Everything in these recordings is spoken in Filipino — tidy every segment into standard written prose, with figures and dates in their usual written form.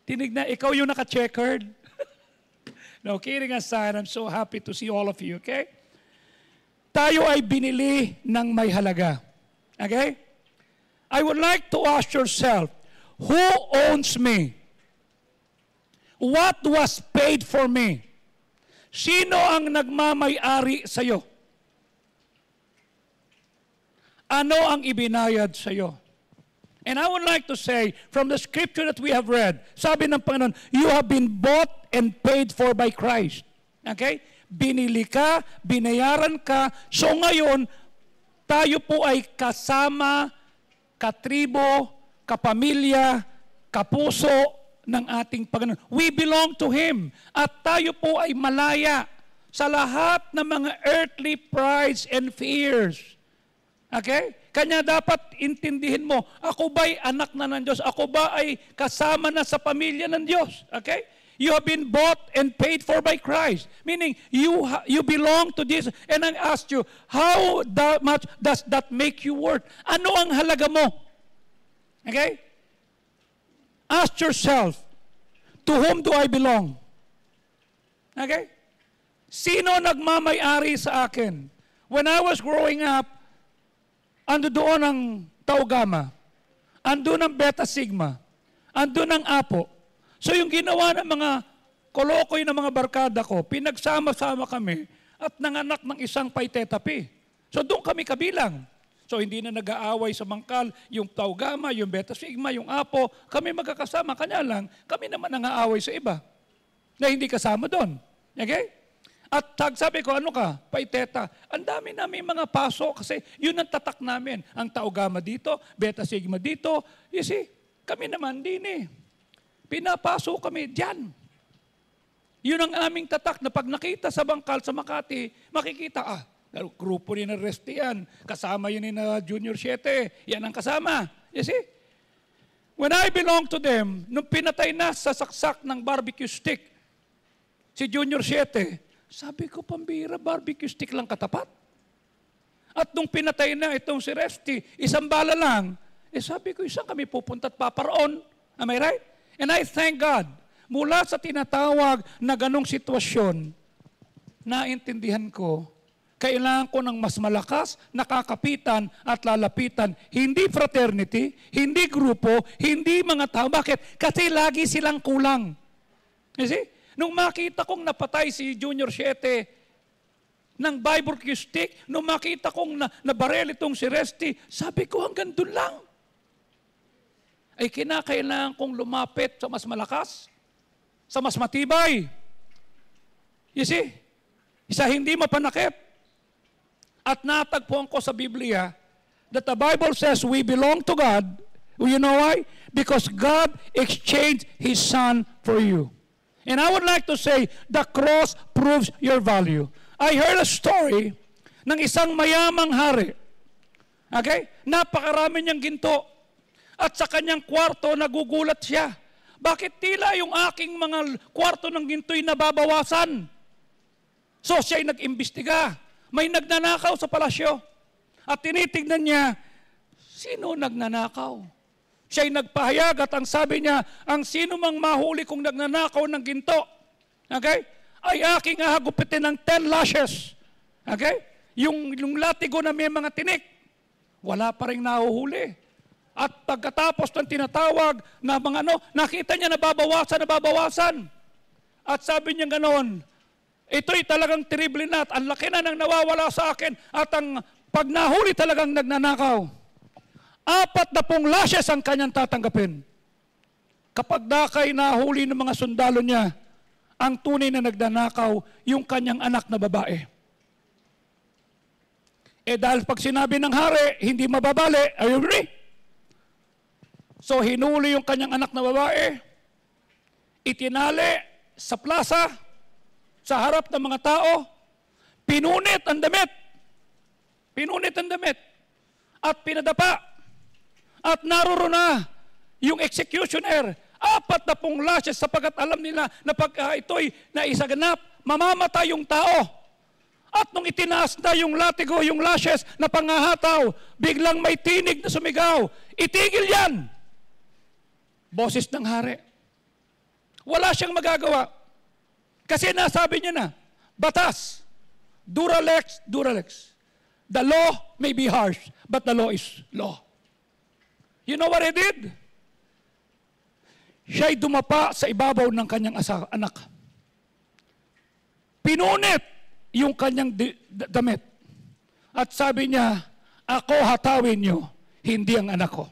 Tinignan, ikaw yung naka-checkered. No, kidding aside, I'm so happy to see all of you, okay? Tayo ay binili ng may halaga. Okay? I would like to ask yourself, who owns me? What was paid for me? Sino ang nagmamay-ari sa'yo? Ano ang ibinayad sa'yo? And I would like to say, from the scripture that we have read, sabi ng Panginoon, you have been bought and paid for by Christ. Okay? Binili ka, binayaran ka. So ngayon, tayo po ay kasama, katribo, kapamilya, kapuso ng ating Panginoon. We belong to Him. At tayo po ay malaya sa lahat ng mga earthly prides and fears. Okay? Kanya dapat intindihin mo, ako ba'y anak na ng Diyos? Ako ba ay kasama na sa pamilya ng Diyos? Okay? You have been bought and paid for by Christ. Meaning, you belong to this. And I ask you, how much does that make you worth? Ano ang halaga mo? Okay? Ask yourself, to whom do I belong? Okay? Sino nagmamay-ari sa akin? When I was growing up, ando doon ang Tau Gamma, ando ng Beta Sigma, ando ng Apo. So yung ginawa ng mga kolokoy ng mga barkada ko, pinagsama-sama kami at nanganak ng isang Pi Theta Pi. So doon kami kabilang. So hindi na nag-aaway sa mangkal, yung Tau Gamma, yung Beta Sigma, yung Apo, kami magkakasama. Kanya lang, kami naman nang-aaway sa iba na hindi kasama doon. Okay? At sabi ko, ano ka? Pi Theta. Ang dami namin mga paso kasi yun ang tatak namin. Ang Tau Gamma dito, Beta Sigma dito. You see, kami naman din eh. Pinapaso kami dyan. Yun ang aming tatak na pag nakita sa bangkal sa Makati, makikita, grupo ni na Resti yan. Kasama yun ni na Junior 7. Yan ang kasama. You see? When I belong to them, nung pinatay na sa saksak ng barbecue stick, si Junior 7, sabi ko, pambira, barbecue stick lang katapat. At nung pinatay na itong si Resti, isang bala lang, sabi ko, isang kami pupunta at paparoon. Am I right? And I thank God, mula sa tinatawag na ganong sitwasyon, naintindihan ko, kailangan ko ng mas malakas, nakakapitan at lalapitan. Hindi fraternity, hindi grupo, hindi mga tao. Bakit? Kasi lagi silang kulang. You see? Nung makita kong napatay si Junior 7 ng barbecue stick, nung makita kong nabarel itong si Resti, sabi ko hanggang doon lang. Ay kinakailangan kong lumapit sa mas malakas, sa mas matibay. You see? Sa hindi mapanakip. At natagpuan ko sa Biblia that the Bible says we belong to God. You know why? Because God exchanged His Son for you. And I would like to say, the cross proves your value. I heard a story ng isang mayamang hari. Okay? Napakarami niyang ginto. At sa kanyang kwarto, nagugulat siya. Bakit tila yung aking mga kwarto ng ginto'y nababawasan? So siya'y nag-imbestiga. May nagnanakaw sa palasyo. At tinitignan niya, sino nagnanakaw? Siya'y nagpahayag at ang sabi niya, ang sino mang mahuli kong nagnanakaw ng ginto, okay, ay aking ahagupitin ng 10 lashes. Okay? Yung latigo na may mga tinik, wala pa rin nahuhuli. At pagkatapos ng tinatawag na mga nakita niya nababawasan. At sabi niya ganoon, ito'y talagang terrible na at ang laki na nang nawawala sa akin at ang pag nahuli talagang nagnanakaw. 40 lashes ang kanyang tatanggapin. Kapag dakay nahuli ng mga sundalo niya, ang tunay na nagnanakaw, yung kanyang anak na babae. Dahil pag sinabi ng hari, hindi mababali, are you agree? So hinuli yung kanyang anak na babae, itinali sa plaza, sa harap ng mga tao, pinunit ang damit. Pinunit ang damit. At pinadapa. At naroon na yung executioner, 40 lashes sapagat alam nila na pag ito'y naisaganap, mamamatay yung tao. At nung itinaas na yung latigo, yung lashes na pangahataw, biglang may tinig na sumigaw, itigil yan! Boses ng hari. Wala siyang magagawa. Kasi nasabi niya na, batas, Duralex, Duralex. The law may be harsh, but the law is law. You know what he did? Siya'y dumapa sa ibabaw ng kanyang anak. Pinunit yung kanyang damit. At sabi niya, ako hatawin niyo, hindi ang anak ko.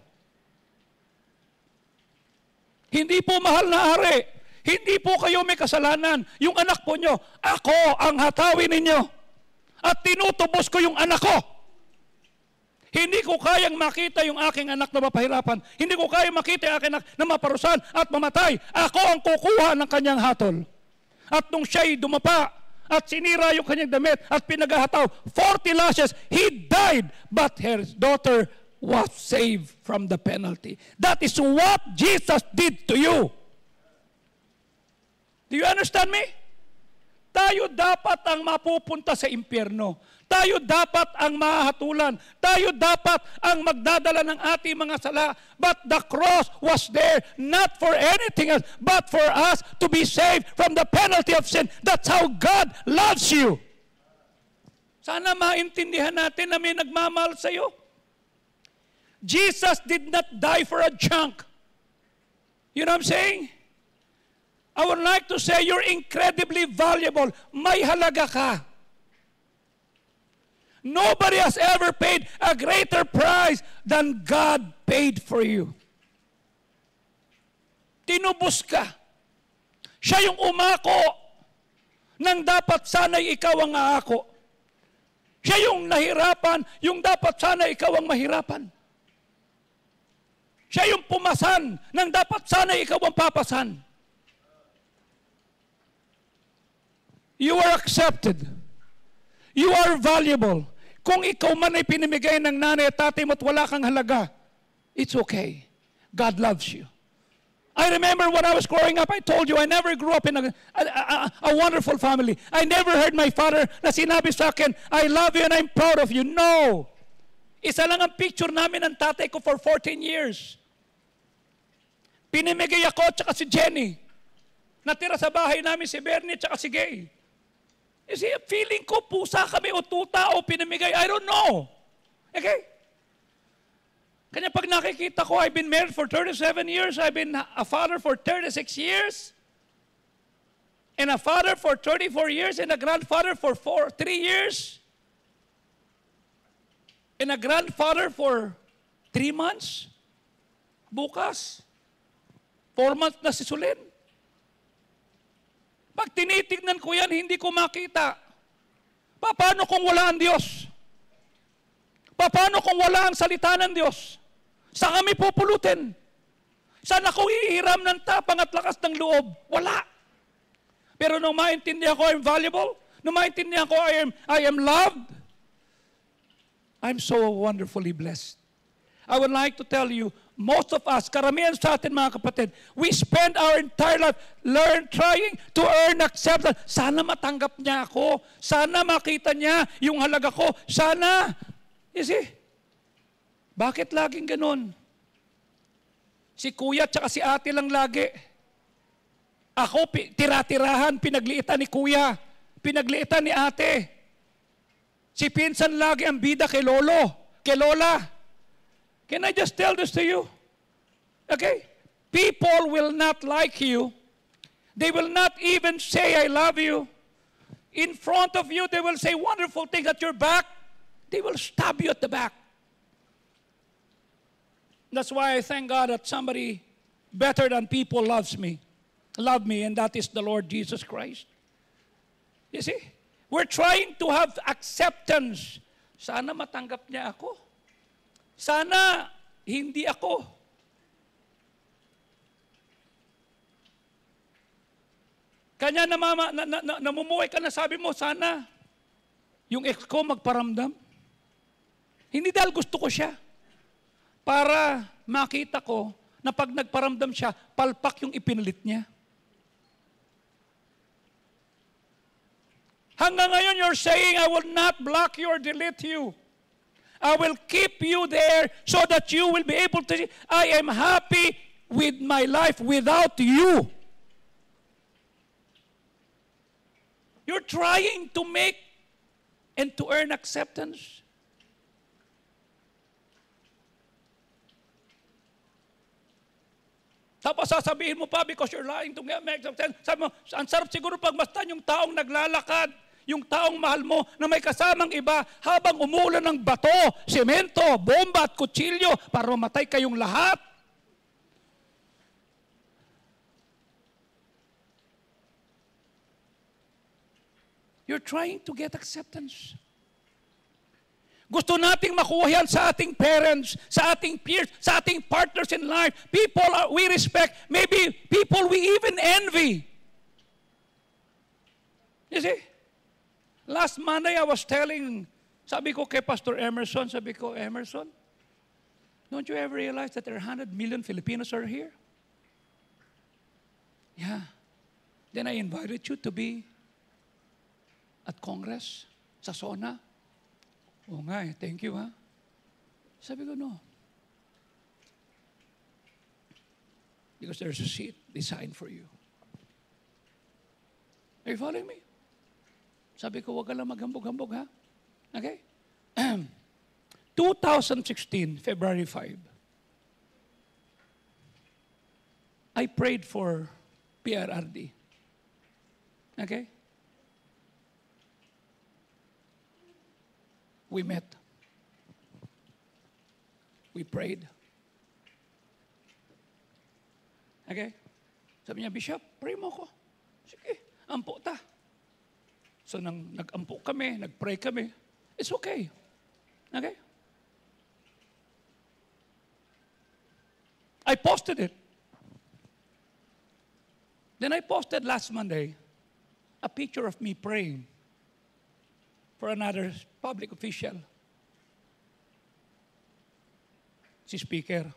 Hindi po mahal na ari. Hindi po kayo may kasalanan. Yung anak po niyo, ako ang hatawin ninyo. At tinutubos ko yung anak ko. Hindi ko kayang makita yung aking anak na mapahirapan. Hindi ko kayang makita yung aking anak na maparusahan at mamatay. Ako ang kukuha ng kanyang hatol. At nung siya'y dumapa at sinira yung kanyang damit at pinaghahataw, 40 lashes, he died. But his daughter was saved from the penalty. That is what Jesus did to you. Do you understand me? Tayo dapat ang mapupunta sa impyerno. Tayo dapat ang mahatulan. Tayo dapat ang magdadala ng ating mga sala. But the cross was there not for anything else, but for us to be saved from the penalty of sin. That's how God loves you. Sana maintindihan natin na may nagmamahal sa iyo. Jesus did not die for a junk. You know what I'm saying? I would like to say you're incredibly valuable. May halaga ka. Nobody has ever paid a greater price than God paid for you. Tinubos ka. Siya yung umako nang dapat sana'y ikaw ang aako. Siya yung nahirapan, yung dapat sana'y ikaw ang mahirapan. Siya yung pumasan nang dapat sana'y ikaw ang papasan. You are accepted. You are valuable. Kung ikaw man ay pinimigay ng nanay at tatay mo at wala kang halaga, it's okay. God loves you. I remember when I was growing up, I told you, I never grew up in a wonderful family. I never heard my father na sinabi sa akin, I love you and I'm proud of you. No. Isa lang ang picture namin ng tatay ko for 14 years. Pinimigay ako at saka si Jenny. Natira sa bahay namin si Bernie at saka si Gay. You see, feeling ko, pusa kami o tuta o pinamigay. I don't know. Okay? Kanya pag nakikita ko, I've been married for 37 years. I've been a father for 36 years. And a father for 34 years. And a grandfather for 3 years. And a grandfather for 3 months. Bukas. 4 months na si Sulin. Pag tinitignan ko yan, hindi ko makita. Paano kung wala ang Diyos? Paano kung wala ang salita ng Diyos? Saan kami pupulutin? Saan ako ihiram ng tapang at lakas ng loob? Wala. Pero nung maintindihan ko I'm valuable, nung maintindihan ko I am loved, I'm so wonderfully blessed. I would like to tell you, most of us, karamihan sa atin mga kapatid, we spend our entire life trying to earn acceptance. Sana matanggap niya ako. Sana makita niya yung halaga ko. Sana. You see? Bakit laging ganun? Si kuya at si ate lang lagi. Ako, tira-tirahan, pinagliitan ni kuya. Pinagliitan ni ate. Si pinsan lagi ang bida kay lolo, kay lola. Can I just tell this to you? Okay? People will not like you. They will not even say, I love you. In front of you, they will say wonderful things at your back. They will stab you at the back. That's why I thank God that somebody better than people loves me. Love me, and that is the Lord Jesus Christ. You see? We're trying to have acceptance. Sana matanggap niya ako. Sana hindi ako. Kanya namumuhay ka na sabi mo, sana yung ex ko magparamdam. Hindi dahil gusto ko siya. Para makita ko na pag nagparamdam siya, palpak yung ipinalit niya. Hanggang ngayon you're saying, I will not block you or delete you. I will keep you there so that you will be able to see, I am happy with my life without you. You're trying to make and to earn acceptance. Tapos sasabihin mo pa, because you're lying to get acceptance. Sabi mo, ang sarap siguro pagmasdan yung taong naglalakad, yung taong mahal mo na may kasamang iba habang umuulan ng bato, semento, bomba at kutsilyo para mamatay kayong lahat. You're trying to get acceptance. Gusto nating makuha yan sa ating parents, sa ating peers, sa ating partners in life. People we respect, maybe people we even envy. You see? Last Monday I was telling, sabi ko kay Pastor Emerson, sabi ko, Emerson, don't you ever realize that there are 100 million Filipinos are here? Yeah. Then I invited you to be at Congress, sa SONA. Oo nga thank you ha. Sabi ko, no. Because there's a seat designed for you. Are you following me? Sabi ko, wag ka lang maghambog-hambog ha. Okay? 2016, February 5, I prayed for PRRD. Okay? We met. We prayed. Okay? Sabi niya, Bishop, pray mo ko. Sige, ampo ta. So, nag-ampo kami, nag-pray kami. It's okay. Okay? I posted it. Then I posted last Monday a picture of me praying for another public official. Si Speaker.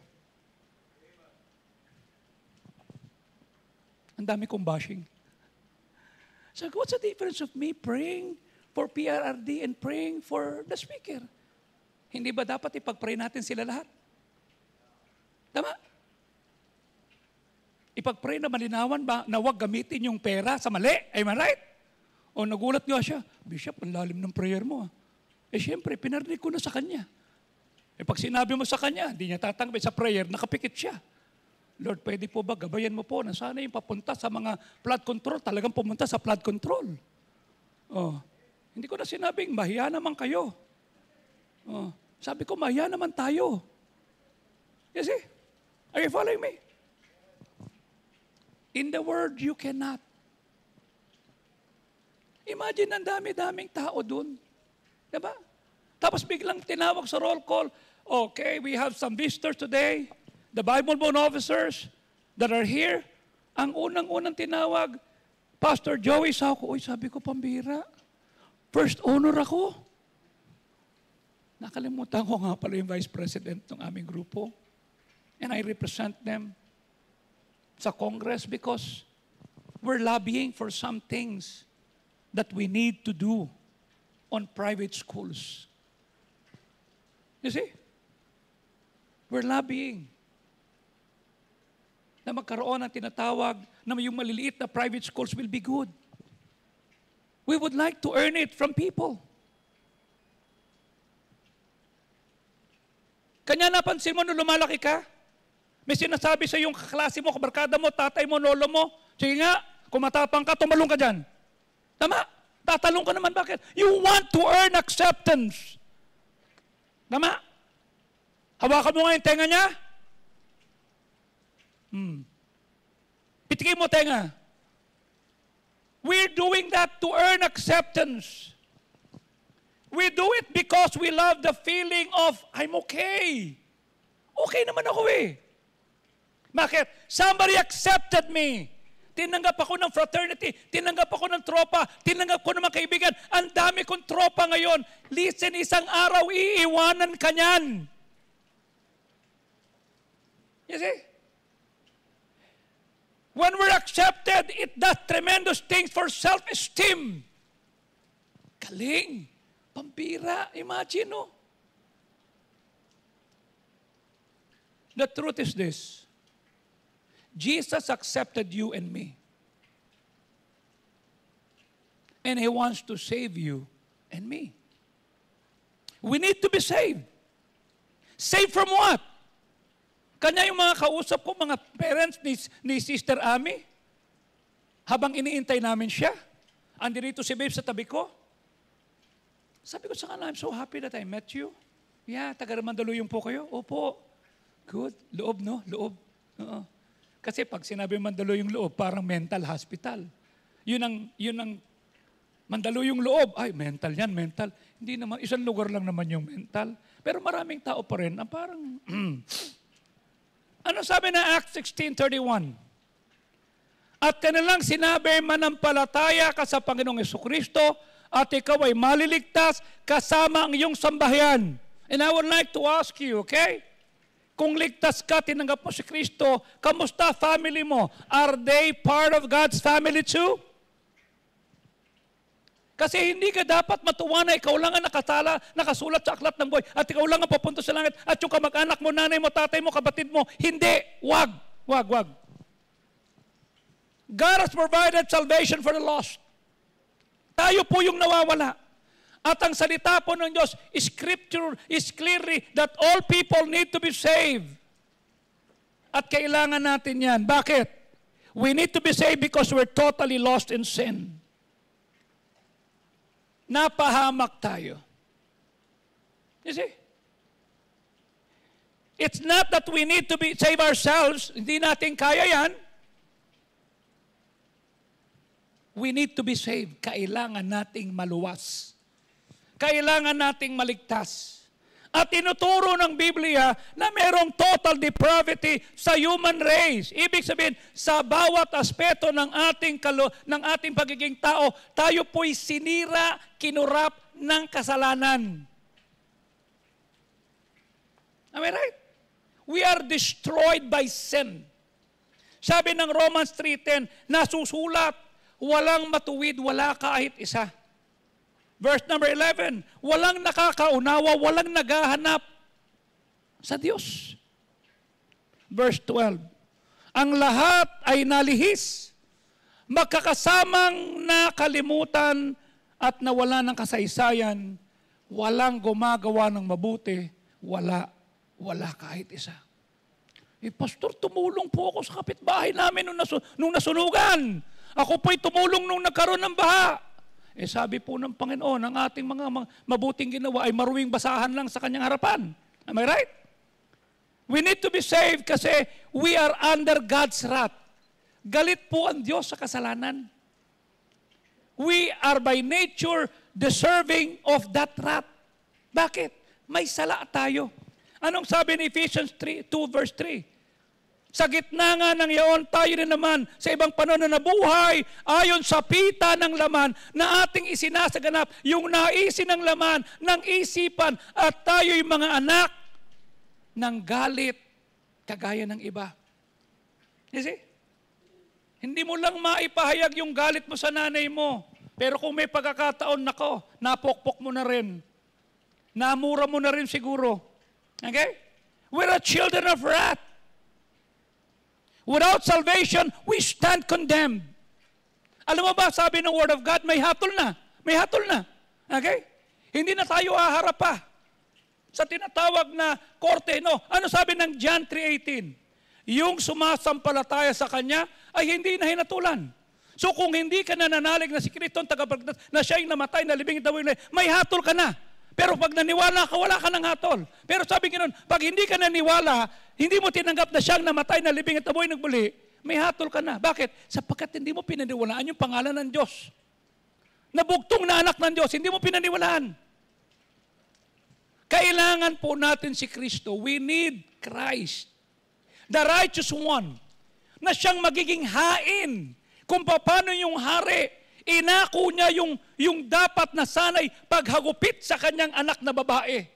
Ang dami kong bashing. So what's the difference of me praying for PRRD and praying for the Speaker? Hindi ba dapat ipag-pray natin sila lahat? Tama? Ipag-pray na malinawan ba na huwag gamitin yung pera sa mali? Am I right? O nagulat nga siya, Bishop, ang lalim ng prayer mo. Eh siyempre, pinarinig ko na sa kanya. Eh pag sinabi mo sa kanya, hindi niya tatanggapin sa prayer, nakapikit siya. Lord, pwede po ba, gabayan mo po na sana yung papunta sa mga flood control, talagang pumunta sa flood control. Oh, hindi ko na sinabing, mahiya naman kayo. Oh, sabi ko, mahiya naman tayo. You see? Are you following me? In the Word, you cannot. Imagine ang dami-daming tao dun. Diba? Tapos biglang tinawag sa roll call, okay, we have some visitors today, the Bible-born officers that are here. Ang unang-unang tinawag, Pastor Joey Sauco. Uy, sabi ko, pambira. First honor ako. Nakalimutan ko nga pala yung vice president ng aming grupo. And I represent them sa Congress because we're lobbying for some things that we need to do on private schools. You see? We're lobbying na magkaroon ng tinatawag na yung maliliit na private schools will be good. We would like to earn it from people. Kanya napansin mo nung lumalaki ka? May sinasabi sa yung kaklase mo, kabarkada mo, tatay mo, lolo mo, sige nga, kung matapang ka, tumalong ka dyan. Tama? Tatalong ka naman, bakit? You want to earn acceptance. Tama? Hawakan mo nga yung tenga niya. Pitikin mo tenga. We're doing that to earn acceptance. We do it because we love the feeling of, I'm okay. Okay naman ako eh. Bakit? Somebody accepted me. Tinanggap ako ng fraternity, tinanggap ako ng tropa, tinanggap ko ng mga kaibigan. Ang dami kong tropa ngayon. Listen, isang araw iiwanan ka niyan. You see? When we're accepted, it does tremendous things for self-esteem. Galing. Pampira. Imagine, no? The truth is this. Jesus accepted you and me. And He wants to save you and me. We need to be saved. Saved from what? Kanya yung mga kausap ko, mga parents ni Sister Ami, habang iniintay namin siya, andirito si Babe sa tabi ko. Sabi ko sa kanila, I'm so happy that I met you. Yeah, taga-Mandaluyong po kayo? Opo. Good. Loob, no? Loob. Oo. Kasi pag sinabi Mandaluyong loob, parang mental hospital. Yun ang Mandaluyong loob. Ay, mental yan, mental. Hindi naman, isang lugar lang naman yung mental. Pero maraming tao pa rin, parang, ano sabi na Acts 16:31? At kanilang sinabi, manampalataya ka sa Panginoong Jesucristo at ikaw ay maliligtas kasama ang iyong sambahayan. And I would like to ask you, okay? Kung ligtas ka, tinanggap mo si Kristo, kamusta family mo? Are they part of God's family too? Kasi hindi ka dapat matuwa na ikaw lang ang nakasulat sa aklat ng buhay at ikaw lang ang papunta sa langit at yung kamag-anak mo, nanay mo, tatay mo, kapatid mo, hindi. Wag. God has provided salvation for the lost. Tayo po yung nawawala. At ang salita po ng Diyos, Scripture is clearly that all people need to be saved. At kailangan natin yan. Bakit? We need to be saved because we're totally lost in sin. Napahamak tayo. You see? It's not that we need to save ourselves. Hindi natin kaya yan. We need to be saved. Kailangan nating maluwas. Kailangan nating maligtas. At tinuturo ng Biblia na merong total depravity sa human race. Ibig sabihin, sa bawat aspeto ng ating pagiging tao, tayo po'y sinira, kinurap ng kasalanan. Am I right? We are destroyed by sin. Sabi ng Romans 3:10, nasusulat, walang matuwid, wala kahit isa. Verse number 11, walang nakakaunawa, walang naghahanap sa Diyos. Verse 12, ang lahat ay nalihis, magkakasamang nakalimutan at nawala ng kasaysayan, walang gumagawa ng mabuti, wala kahit isa. Pastor, tumulong po ako sa kapitbahay namin nung nasunugan. Ako po'y tumulong nung nagkaroon ng baha. Sabi po ng Panginoon, ang ating mga mabuting ginawa ay maruwing basahan lang sa kanyang harapan. Am I right? We need to be saved kasi we are under God's wrath. Galit po ang Diyos sa kasalanan. We are by nature deserving of that wrath. Bakit? May sala tayo. Anong sabi ni Ephesians 2 verse 3? Sa gitna nga ng iyon, tayo rin naman sa ibang panahon na nabuhay ayon sa pita ng laman na ating isinasaganap, yung naisin ng laman, ng isipan, at tayo'y mga anak ng galit, kagaya ng iba. You see? Hindi mo lang maipahayag yung galit mo sa nanay mo, pero kung may pagkakataon, nako, napokpok mo na rin. Namura mo na rin siguro. Okay? We're a children of wrath. Without salvation, we stand condemned. Alam mo ba, sabi ng Word of God, may hatol na. May hatol na. Okay? Hindi na tayo aharap pa sa tinatawag na korte. No? Ano sabi ng John 3:18? Yung sumasampalataya sa Kanya ay hindi na hinatulan. So kung hindi ka nananalig na si Kristo ang tagapagligtas, na siya yung namatay, na libing itaboy, may hatol ka na. Pero pag naniwala ka, wala ka ng hatol. Pero sabi ganoon, pag hindi ka naniwala, hindi mo tinanggap na siyang namatay, na libing at taboy nagbuli, may hatol ka na. Bakit? Sapagkat hindi mo pinaniwalaan yung pangalan ng Diyos. Nabugtong na anak ng Diyos, hindi mo pinaniwalaan. Kailangan po natin si Kristo. We need Christ. The righteous one. Na siyang magiging hain. Kung paano yung hari, inako niya yung dapat na sanay paghagupit sa kanyang anak na babae.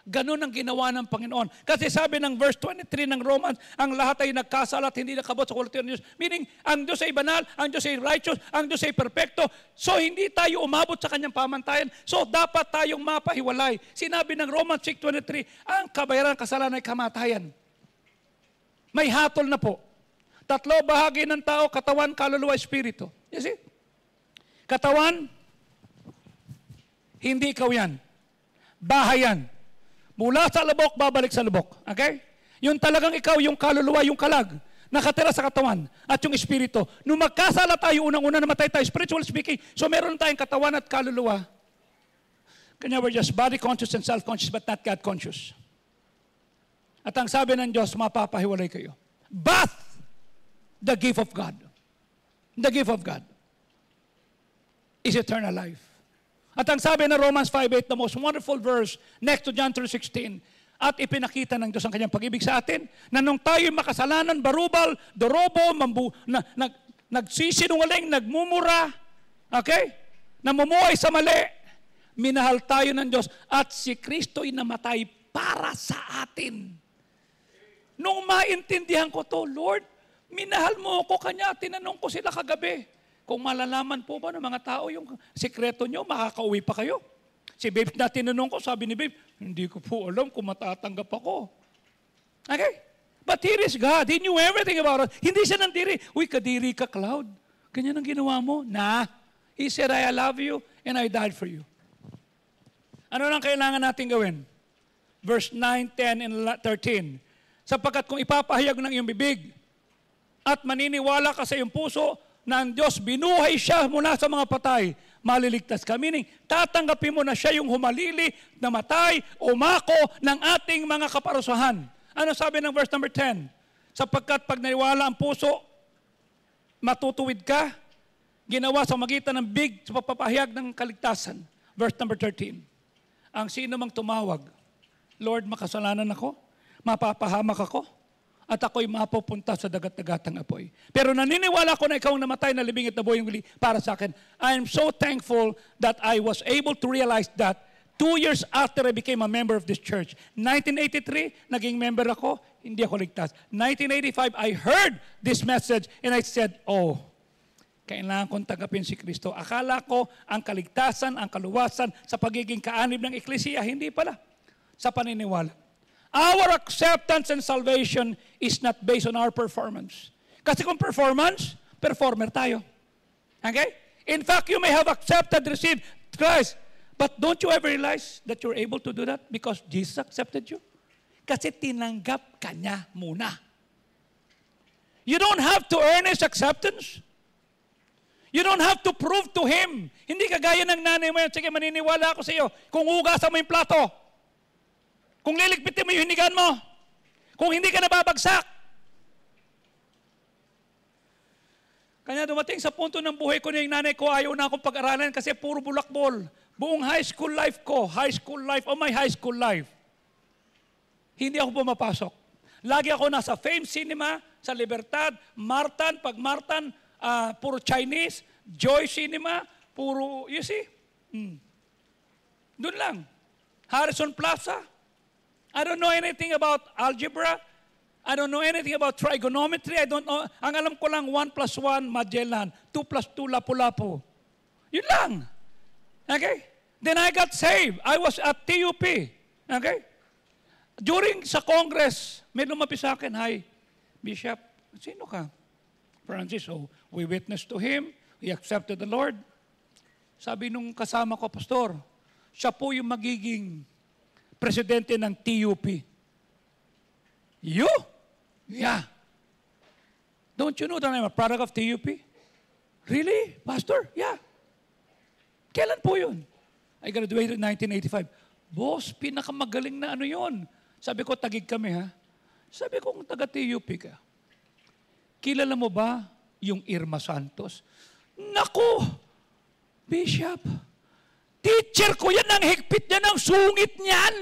Ganun ang ginawa ng Panginoon. Kasi sabi ng verse 23 ng Romans, ang lahat ay nagkasala at hindi nakabot sa kwalitiyan ng Diyos. Meaning, ang Diyos ay banal, ang Diyos ay righteous, ang Diyos ay perfecto. So, hindi tayo umabot sa kanyang pamantayan. So, dapat tayong mapahiwalay. Sinabi ng Romans 6:23, ang kabayaran ng kasalanan ay kamatayan. May hatol na po. 3 bahagi ng tao, katawan, kaluluwa, espiritu. You see? Katawan, Hindi ikaw yan. Bahay yan. Mula sa lubok, babalik sa lubok. Okay? Yung talagang ikaw, yung kaluluwa, yung kalag, nakatira sa katawan at yung espiritu. Nung magkasala tayo, unang-una namatay tayo, spiritual speaking, so meron tayong katawan at kaluluwa. Kanya we're just body conscious and self-conscious but not God conscious. At ang sabi ng Diyos, mapapahiwalay kayo. But the gift of God, the gift of God is eternal life. At ang sabi ng Romans 5:8, the most wonderful verse, next to John 3:16, at ipinakita ng Diyos ang kanyang pag-ibig sa atin, na nung tayo'y makasalanan, barubal, dorobo, nagsisinungaling, nagmumura, okay? Namumuhay sa mali, minahal tayo ng Diyos, at si Kristo'y namatay para sa atin. Nung maintindihan ko to, Lord, minahal mo ako, kanya tinanong ko sila kagabi. Kung malalaman po ba ng mga tao yung sekreto nyo, makakauwi pa kayo. Si Babe na tinanong ko, sabi ni Babe, hindi ko po alam kung matatanggap ako. Okay? But here is God. He knew everything about us. Hindi siya nandiri. Uy, kadiri ka, Cloud. Ganyan ang ginawa mo. He said, I love you and I died for you. Ano lang kailangan natin gawin? Verse 9, 10, and 13. Sapagkat kung ipapahayag ng iyong bibig at maniniwala ka sa iyong puso, na ang Diyos binuhay siya mula sa mga patay, maliligtas ka. Meaning, tatanggapin mo na siya yung humalili, namatay, umako ng ating mga kaparusahan. Ano sabi ng verse number 10? Sapagkat pag naniwala ang puso, matutuwid ka, ginawa sa magitan ng big sa pagpapahayag ng kaligtasan. Verse number 13. Ang sino mang tumawag, Lord, makasalanan ako, mapapahamak ako, at ako'y mapupunta sa dagat-dagatang apoy. Pero naniniwala ko na ikaw ang namatay na libing at nabuhay muli para sa akin. I am so thankful that I was able to realize that 2 years after I became a member of this church. 1983, naging member ako, hindi ako ligtas. 1985, I heard this message and I said, oh, kailangan kong tanggapin si Kristo. Akala ko ang kaligtasan, ang kaluwasan sa pagiging kaanib ng Eklesiya, hindi pala. Sa paniniwala. Our acceptance and salvation is not based on our performance. Kasi kung performance, performer tayo. Okay? In fact, you may have accepted, received Christ, but don't you ever realize that you're able to do that because Jesus accepted you? Kasi tinanggap ka niya muna. You don't have to earn His acceptance. You don't have to prove to Him. Hindi kagaya ng nanay mo yan, sige, maniniwala ako sa iyo. Kung hugasan mo yung plato, kung liligpitin mo yung hinigan mo, kung hindi ka nababagsak. Kanya dumating sa punto ng buhay ko na yung nanay ko, ayaw na akong pag-aralan kasi puro bulakbol. Buong high school life ko, my high school life, hindi ako pumapasok. Lagi ako nasa Fame Cinema, sa Libertad, Martan, pag Martan, puro Chinese, Joy Cinema, puro, you see? Doon lang. Harrison Plaza. I don't know anything about algebra. I don't know anything about trigonometry. I don't know. Ang alam ko lang, 1 plus 1, Magellan. 2 plus 2, Lapu-Lapu. Yun lang. Okay? Then I got saved. I was at TUP. Okay? During sa Congress, may lumapit sa akin, hi, Bishop, sino ka? Francis, so we witnessed to him. He accepted the Lord. Sabi nung kasama ko, Pastor, siya po yung magiging presidente ng TUP. You? Yeah. Don't you know that I'm a product of TUP? Really? Pastor? Yeah. Kailan po yun? I graduated in 1985. Boss, pinakamagaling na ano yun. Sabi ko, tagig kami ha. Sabi ko, kung taga-TUP ka, kilala mo ba yung Irma Santos? Naku! Bishop, teacher ko yan, ang higpit niya ng sungit niyan.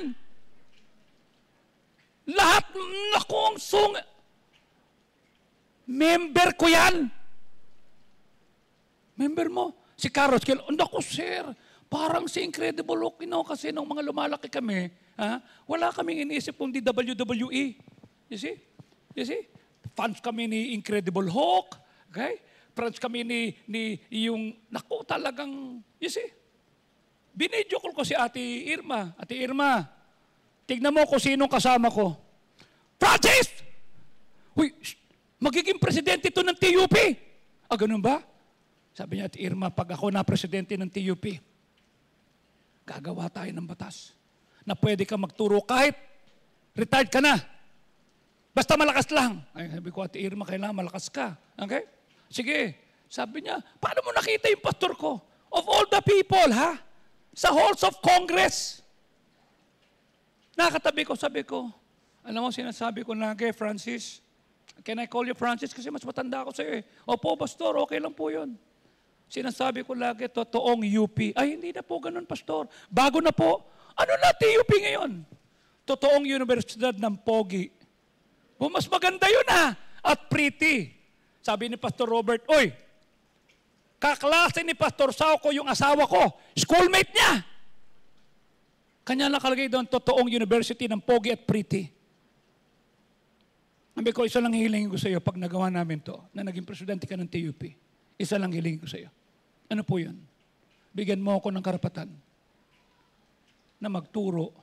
Lahat, naku, ang sungit. Member ko yan. Member mo? Si Carlos, naku sir, parang si Incredible Hulk, kasi nung mga lumalaki kami, wala kaming iniisip kung di WWE. You see? You see? Fans kami ni Incredible Hulk. Okay? Fans kami ni yung, naku talagang, you see? Binidyo ko si Ate Irma. Ate Irma, tignan mo kung sinong kasama ko. Francis! Uy, magiging presidente ito ng TUP. Ganun ba? Sabi niya, Ate Irma, pag ako na presidente ng TUP, Gagawa tayo ng batas na pwede ka magturo kahit retired ka na. Basta malakas lang. Ay, sabi ko, Ate Irma, kailangan malakas ka. Okay? Sige. Sabi niya, paano mo nakita yung pastor ko? Of all the people, ha? Sa halls of Congress. Nakatabi ko, sabi ko, alam mo, sinasabi ko lagi, Francis, can I call you Francis? Kasi mas matanda ako sa'yo eh. Opo, pastor, okay lang po yun. Sinasabi ko lagi, totoong UP. Ay, hindi na po ganun, pastor. Bago na po. Ano na TUP ngayon? Totoong Universidad ng Pogi. Mas maganda yun at pretty. Sabi ni Pastor Robert, oy, kaklase ni Pastor Sauco yung asawa ko. Schoolmate niya. Kanya nakalagay doon, totoong University ng Pogi at pretty. Sabi ko, isa lang hilingin ko sa iyo pag nagawa namin to, na naging presidente ka ng TUP. Isa lang hilingin ko sa iyo. Ano po yun? Bigyan mo ako ng karapatan na magturo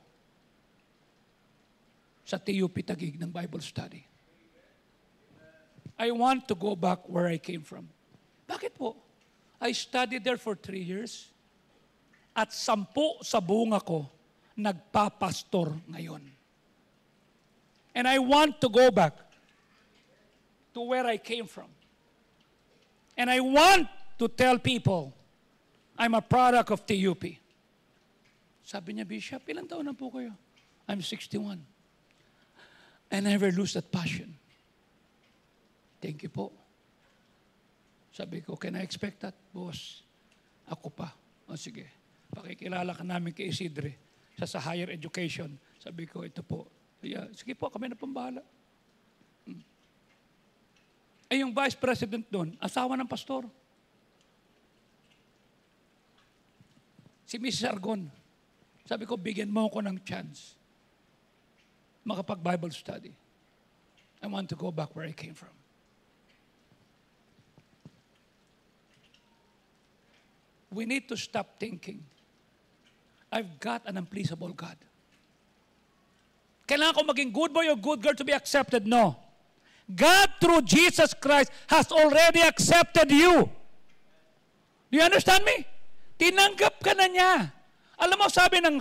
sa TUP Taguig ng Bible study. I want to go back where I came from. Bakit po? I studied there for 3 years at 10 sa bunga ko nagpapastor ngayon. And I want to go back to where I came from. And I want to tell people, I'm a product of TUP. Sabi niya, Bishop, ilang taon na po kayo? I'm 61. I never lose that passion. Thank you po. Sabi ko, can I expect that, boss? Ako pa. O sige, pakikilala ka namin kay Isidre sa higher education. Sabi ko, ito po. Yeah, sige po, kami na pambahala. Ay, yung vice president doon, asawa ng pastor. Si Mrs. Argon. Sabi ko, bigyan mo ko ng chance makapag-Bible study. I want to go back where I came from. We need to stop thinking, I've got an unpleasable God. Kailangan ko maging good boy or good girl to be accepted? No. God through Jesus Christ has already accepted you. Do you understand me? Tinanggap ka na niya. Alam mo, sabi ng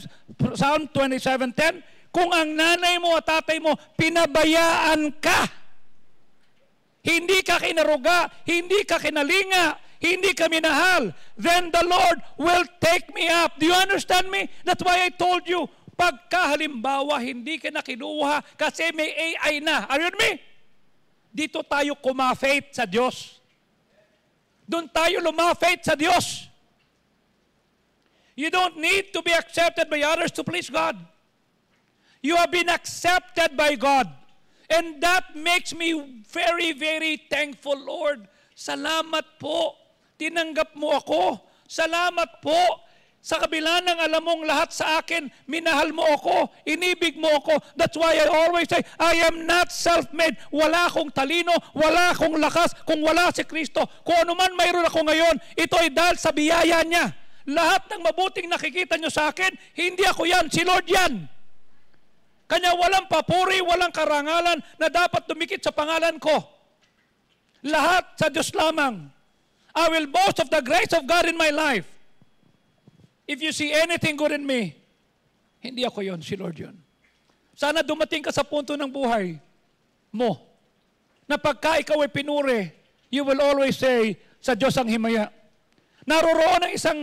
Psalm 27:10, kung ang nanay mo at tatay mo, pinabayaan ka, hindi ka kinaruga, hindi ka kinalinga, hindi ka minahal, then the Lord will take me up. Do you understand me? That's why I told you, pagka halimbawa hindi ka na kinuha kasi may AI na. Are you with me? Dito tayo kumafate sa Diyos. Doon tayo lumafate sa Diyos. You don't need to be accepted by others to please God. You have been accepted by God. And that makes me very, very thankful, Lord. Salamat po. Tinanggap mo ako. Salamat po. Sa kabila ng alam mong lahat sa akin, minahal mo ako, inibig mo ako. That's why I always say, I am not self-made. Wala akong talino, wala akong lakas, kung wala si Kristo. Kung ano man mayroon ako ngayon, ito ay dahil sa biyaya niya. Lahat ng mabuting nakikita nyo sa akin, hindi ako yan, si Lord yan. Kanya walang papuri, walang karangalan na dapat dumikit sa pangalan ko. Lahat sa Diyos lamang. I will boast of the grace of God in my life. If you see anything good in me, hindi ako yon, si Lord yon. Sana dumating ka sa punto ng buhay mo na pagka ikaw ay pinuri, you will always say, sa Diyos ang himaya. Naroroon ang isang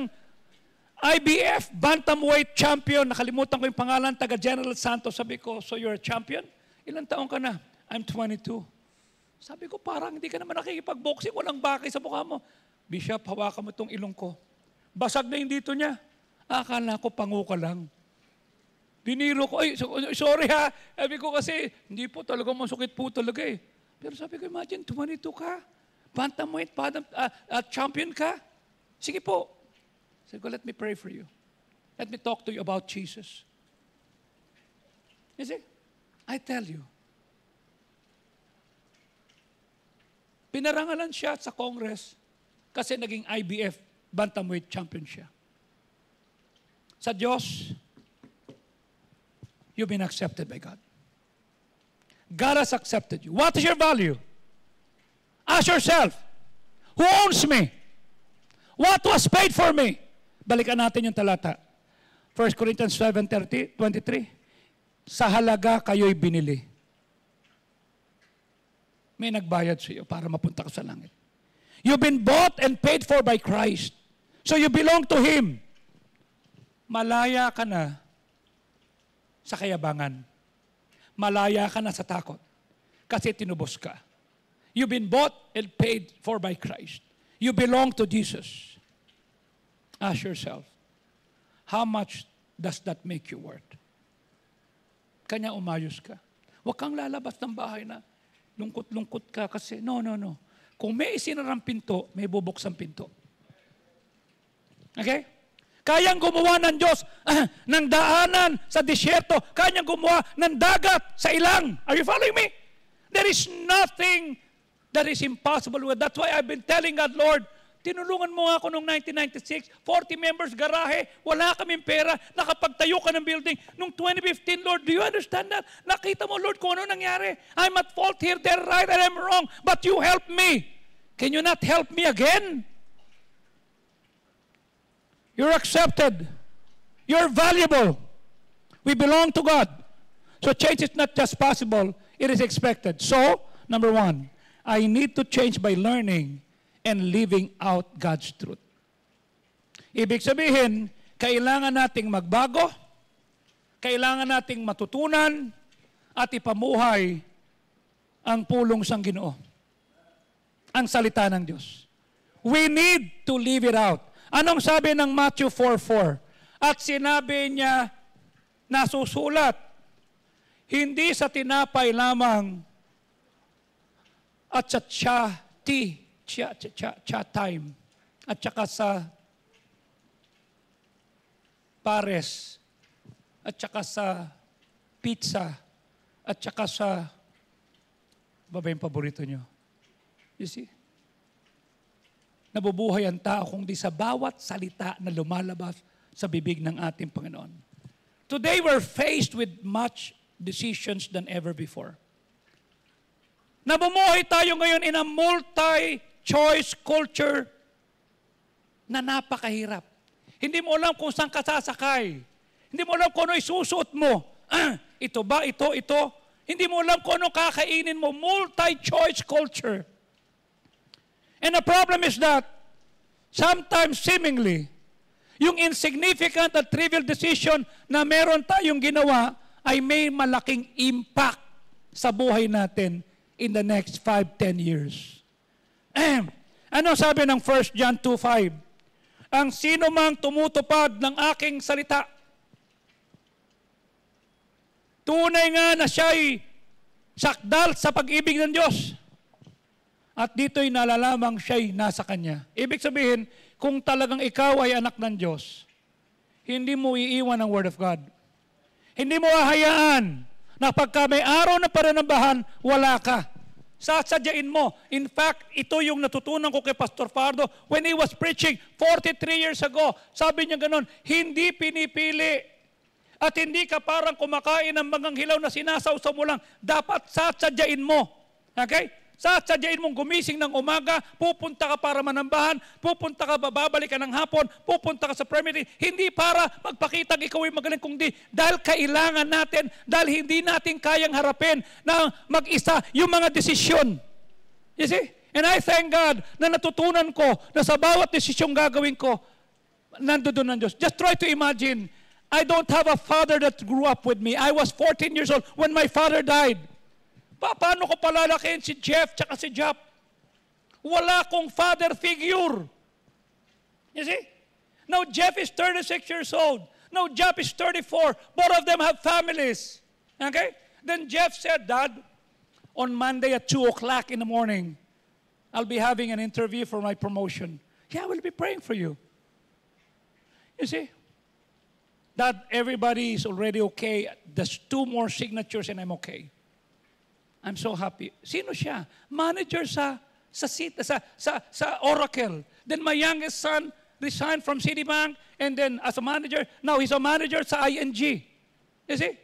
IBF bantamweight champion, nakalimutan ko yung pangalan, taga General Santos. Sabi ko, so you're a champion? Ilang taon ka na? I'm 22. Sabi ko, parang hindi ka naman nakikipag-boxing, walang bakay sa mukha mo. Bishop, hawakan mo itong ilong ko. Basag na yung dito niya. Akala ko pangu ka lang. Biniro ko, ay, sorry ha. Sabi ko kasi, hindi po talaga masukit po talaga eh. Pero sabi ko, imagine, 22 ka. Bantamweight, champion ka. Sige po. Sabi ko, let me pray for you. Let me talk to you about Jesus. You see, I tell you, pinarangalan siya sa Congress kasi naging IBF bantamweight champion siya. Sa Diyos, you've been accepted by God. God has accepted you. What is your value? Ask yourself, who owns me? What was paid for me? Balikan natin yung talata. 1 Corinthians 7:23. Sa halaga kayo'y binili. May nagbayad sa iyo para mapunta ka sa langit. You've been bought and paid for by Christ. So you belong to Him. Malaya ka na sa kayabangan. Malaya ka na sa takot. Kasi tinubos ka. You've been bought and paid for by Christ. You belong to Jesus. Ask yourself, how much does that make you worth? Kanya umayos ka. Huwag kang lalabas ng bahay na lungkot-lungkot ka kasi, no. Kung may isinarang pinto, may bubuksang pinto. Okay? Kayang gumawa ng Diyos ng daanan sa disyerto. Kayang gumawa ng dagat sa ilang. Are you following me? There is nothing that is impossible with. That's why I've been telling God, Lord, tinulungan mo ako noong 1996, 40 members garahe, wala kaming pera, nakapagtayo ka ng building. Noong 2015, Lord, do you understand that? Nakita mo, Lord, kung ano nangyari. I'm at fault here, they're right, and I'm wrong, but you helped me. Can you not help me again? You're accepted. You're valuable. We belong to God. So change is not just possible, it is expected. So, number one, I need to change by learning and living out God's truth. Ibig sabihin, kailangan nating magbago, kailangan nating matutunan, at ipamuhay ang pulong sang Ginoo. Ang salita ng Diyos. We need to live it out. Anong sabi ng Matthew 4:4? At sinabi niya, nasusulat, hindi sa tinapay lamang at sa time at saka sa pares at saka sa pizza at saka sa ba yung paborito nyo? You see? Nabubuhay ang tao kung di sa bawat salita na lumalabas sa bibig ng ating Panginoon. Today we're faced with much decisions than ever before. Nabumuhay tayo ngayon in a multi-choice culture na napakahirap. Hindi mo alam kung saan ka sasakay. Hindi mo alam kung ano isusuot mo. Ito ba? Ito? Hindi mo alam kung ano kakainin mo. Multi-choice culture. And the problem is that sometimes seemingly, yung insignificant at trivial decision na meron tayong ginawa ay may malaking impact sa buhay natin in the next 5-10 years. Ano sabi ng 1 John 2:5? Ang sino mang tumutupad ng aking salita, tunay nga na siya'y sakdal sa pag-ibig ng Diyos. At dito'y nalalamang siya'y nasa Kanya. Ibig sabihin, kung talagang ikaw ay anak ng Diyos, hindi mo iiwan ang Word of God. Hindi mo hahayaan na pagka may araw na pananambahan, wala ka. Sasadyain mo. In fact, ito yung natutunan ko kay Pastor Fardo when he was preaching 43 years ago. Sabi niya ganun, hindi pinipili at hindi ka parang kumakain ng mga hilaw na sinasawsaw mo lang. Dapat sasadyain mo. Okay? Sasadyain mong gumising ng umaga, pupunta ka para manambahan, pupunta ka, babalik ka ng hapon, pupunta ka sa prayer meeting, hindi para magpakitang ikaw ay magaling, kundi dahil kailangan natin, dahil hindi natin kayang harapin na mag-isa yung mga desisyon. You see? And I thank God na natutunan ko na sa bawat desisyong gagawin ko, nandoon ng Diyos. Just try to imagine, I don't have a father that grew up with me. I was 14 years old when my father died. Paano ko palalakihin si Jeff tsaka si Jap? Wala kong father figure. You see? Now Jeff is 36 years old. Now Jap is 34. Both of them have families. Okay? Then Jeff said, Dad, on Monday at 2 o'clock in the morning, I'll be having an interview for my promotion. Yeah, I will be praying for you. You see? Dad, everybody is already okay. There's 2 more signatures and I'm okay. I'm so happy. Sino siya? Manager sa Oracle. Then my youngest son resigned from Citibank and then as a manager, now he's a manager sa ING. You see?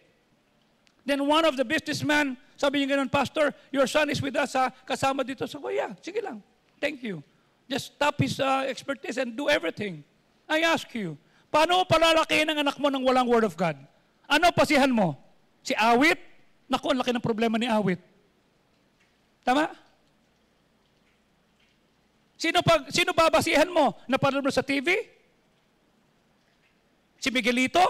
Then one of the businessmen, sabi niya ganun, Pastor, your son is with us, kasama dito. So, yeah, sige lang. Thank you. Just stop his expertise and do everything. I ask you, Paano mo palalakihin ang anak mo ng walang Word of God? Ano pasihan mo? Si awit? Naku, ang laki ng problema ni awit. Tama? Sino babasihan mo? Napanood mo sa TV? Si Miguelito?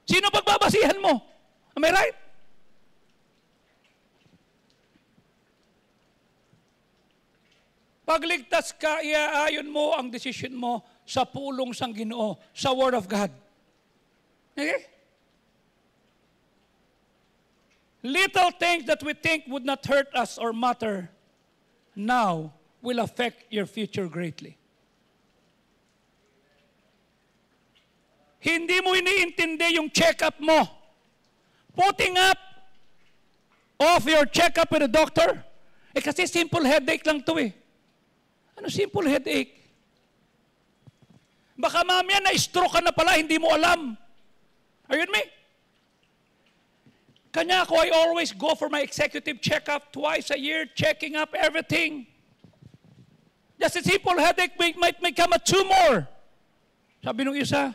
Sino pagbabasihan mo? Am I right? Pagligtas ka, iaayon mo ang desisyon mo sa pulong sang Ginoo, sa Word of God. Okay? Little things that we think would not hurt us or matter now will affect your future greatly. Hindi mo iniintindi yung check-up mo. Putting up off your check-up with a doctor, kasi simple headache lang to eh. Ano simple headache? Baka mamaya na-stroke ka na pala, hindi mo alam. Are you with me? Kanya ako, I always go for my executive checkup twice a year, checking up everything. Just a simple headache might become a tumor. Sabi nung isa,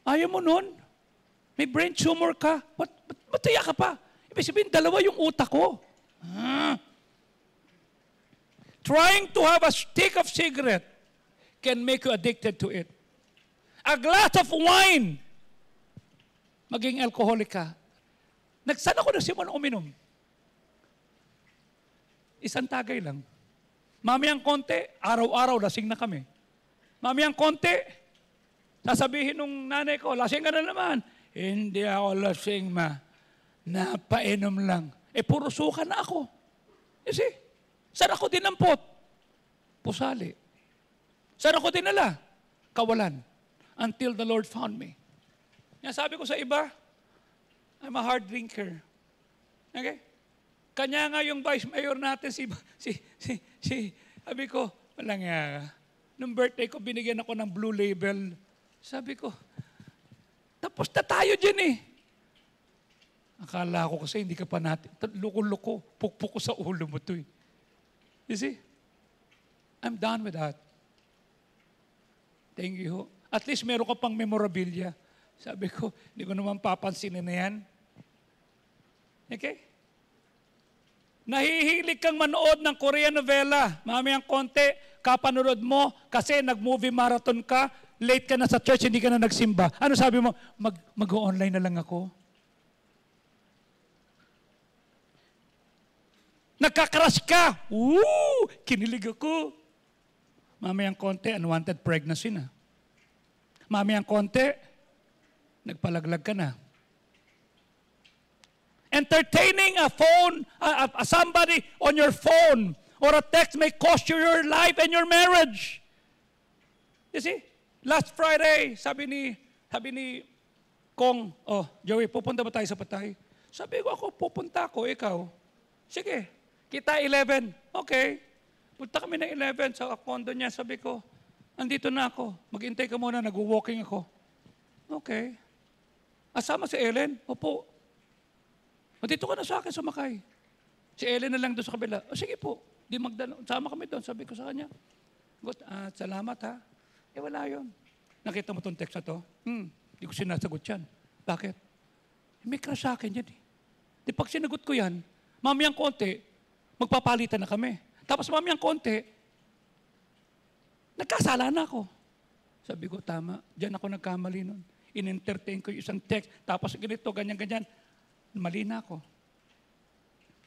ayaw mo nun? May brain tumor ka? Ba't tiyak ka pa? Ibig sabihin, dalawa yung utak ko. Trying to have a stick of cigarette can make you addicted to it. A glass of wine, maging alcoholic ka. Saan ako nagsimula uminom? Isang tagay lang. Mamayang konti, araw-araw lasing na kami. Mamayang konti, sasabihin nung nanay ko, lasing ka na naman. Hindi ako lasing, ma. Napainom lang. Puro suka na ako. You see? Saan ako dinampot? Pusali. Saan ako dinala? Kawalan. Until the Lord found me. Yan sabi ko sa iba, I'm a hard drinker. Okay? Kanya nga yung vice mayor natin, sabi ko, walang nga. Nung birthday ko, binigyan ako ng blue label. Sabi ko, tapos na tayo dyan eh. Akala ko kasi hindi ka pa natin. Luko-luko, pukpuk ko sa ulo mo to eh. You see? I'm done with that. Thank you. At least meron ka pang memorabilia. Sabi ko, hindi ko naman papansinin na yan. Okay? Nahihilig kang manood ng Korean novela. Mamayang konti, kapanood mo kasi nag-movie marathon ka, late ka na sa church, hindi ka na nagsimba. Ano sabi mo? Mag-online na lang ako. Nagkakrush ka. Woo! Kinilig ako. Mamayang konti, unwanted pregnancy na. Mamayang konti, nagpalaglag ka na. Entertaining a phone, somebody on your phone or a text may cost you your life and your marriage. You see? Last Friday, sabi ni Kong, Joey, pupunta ba tayo sa Patay? Sabi ko, ako, pupunta ako, ikaw. Sige. Kita 11. Okay. Punta kami ng 11 sa condo niya. Sabi ko, andito na ako. Mag-intay ka muna, nag-walking ako. Okay. Asama si Ellen? Opo. Dito ka na sa akin, sumakay. Si Ellen na lang doon sa kabila. Sige po. Sama kami doon. Sabi ko sa kanya. Good. Salamat ha. Wala yun. Nakita mo itong text na to? Hindi ko sinasagot yan. Bakit? May crush sa akin yan eh. Di pag sinagot ko yan, mamayang konti, magpapalitan na kami. Tapos mamayang konti, nagkasala na ako. Sabi ko, tama. Diyan ako nagkamali nun. In-entertain ko yung isang text. Tapos ganito, ganyan-ganyan. Mali na ako.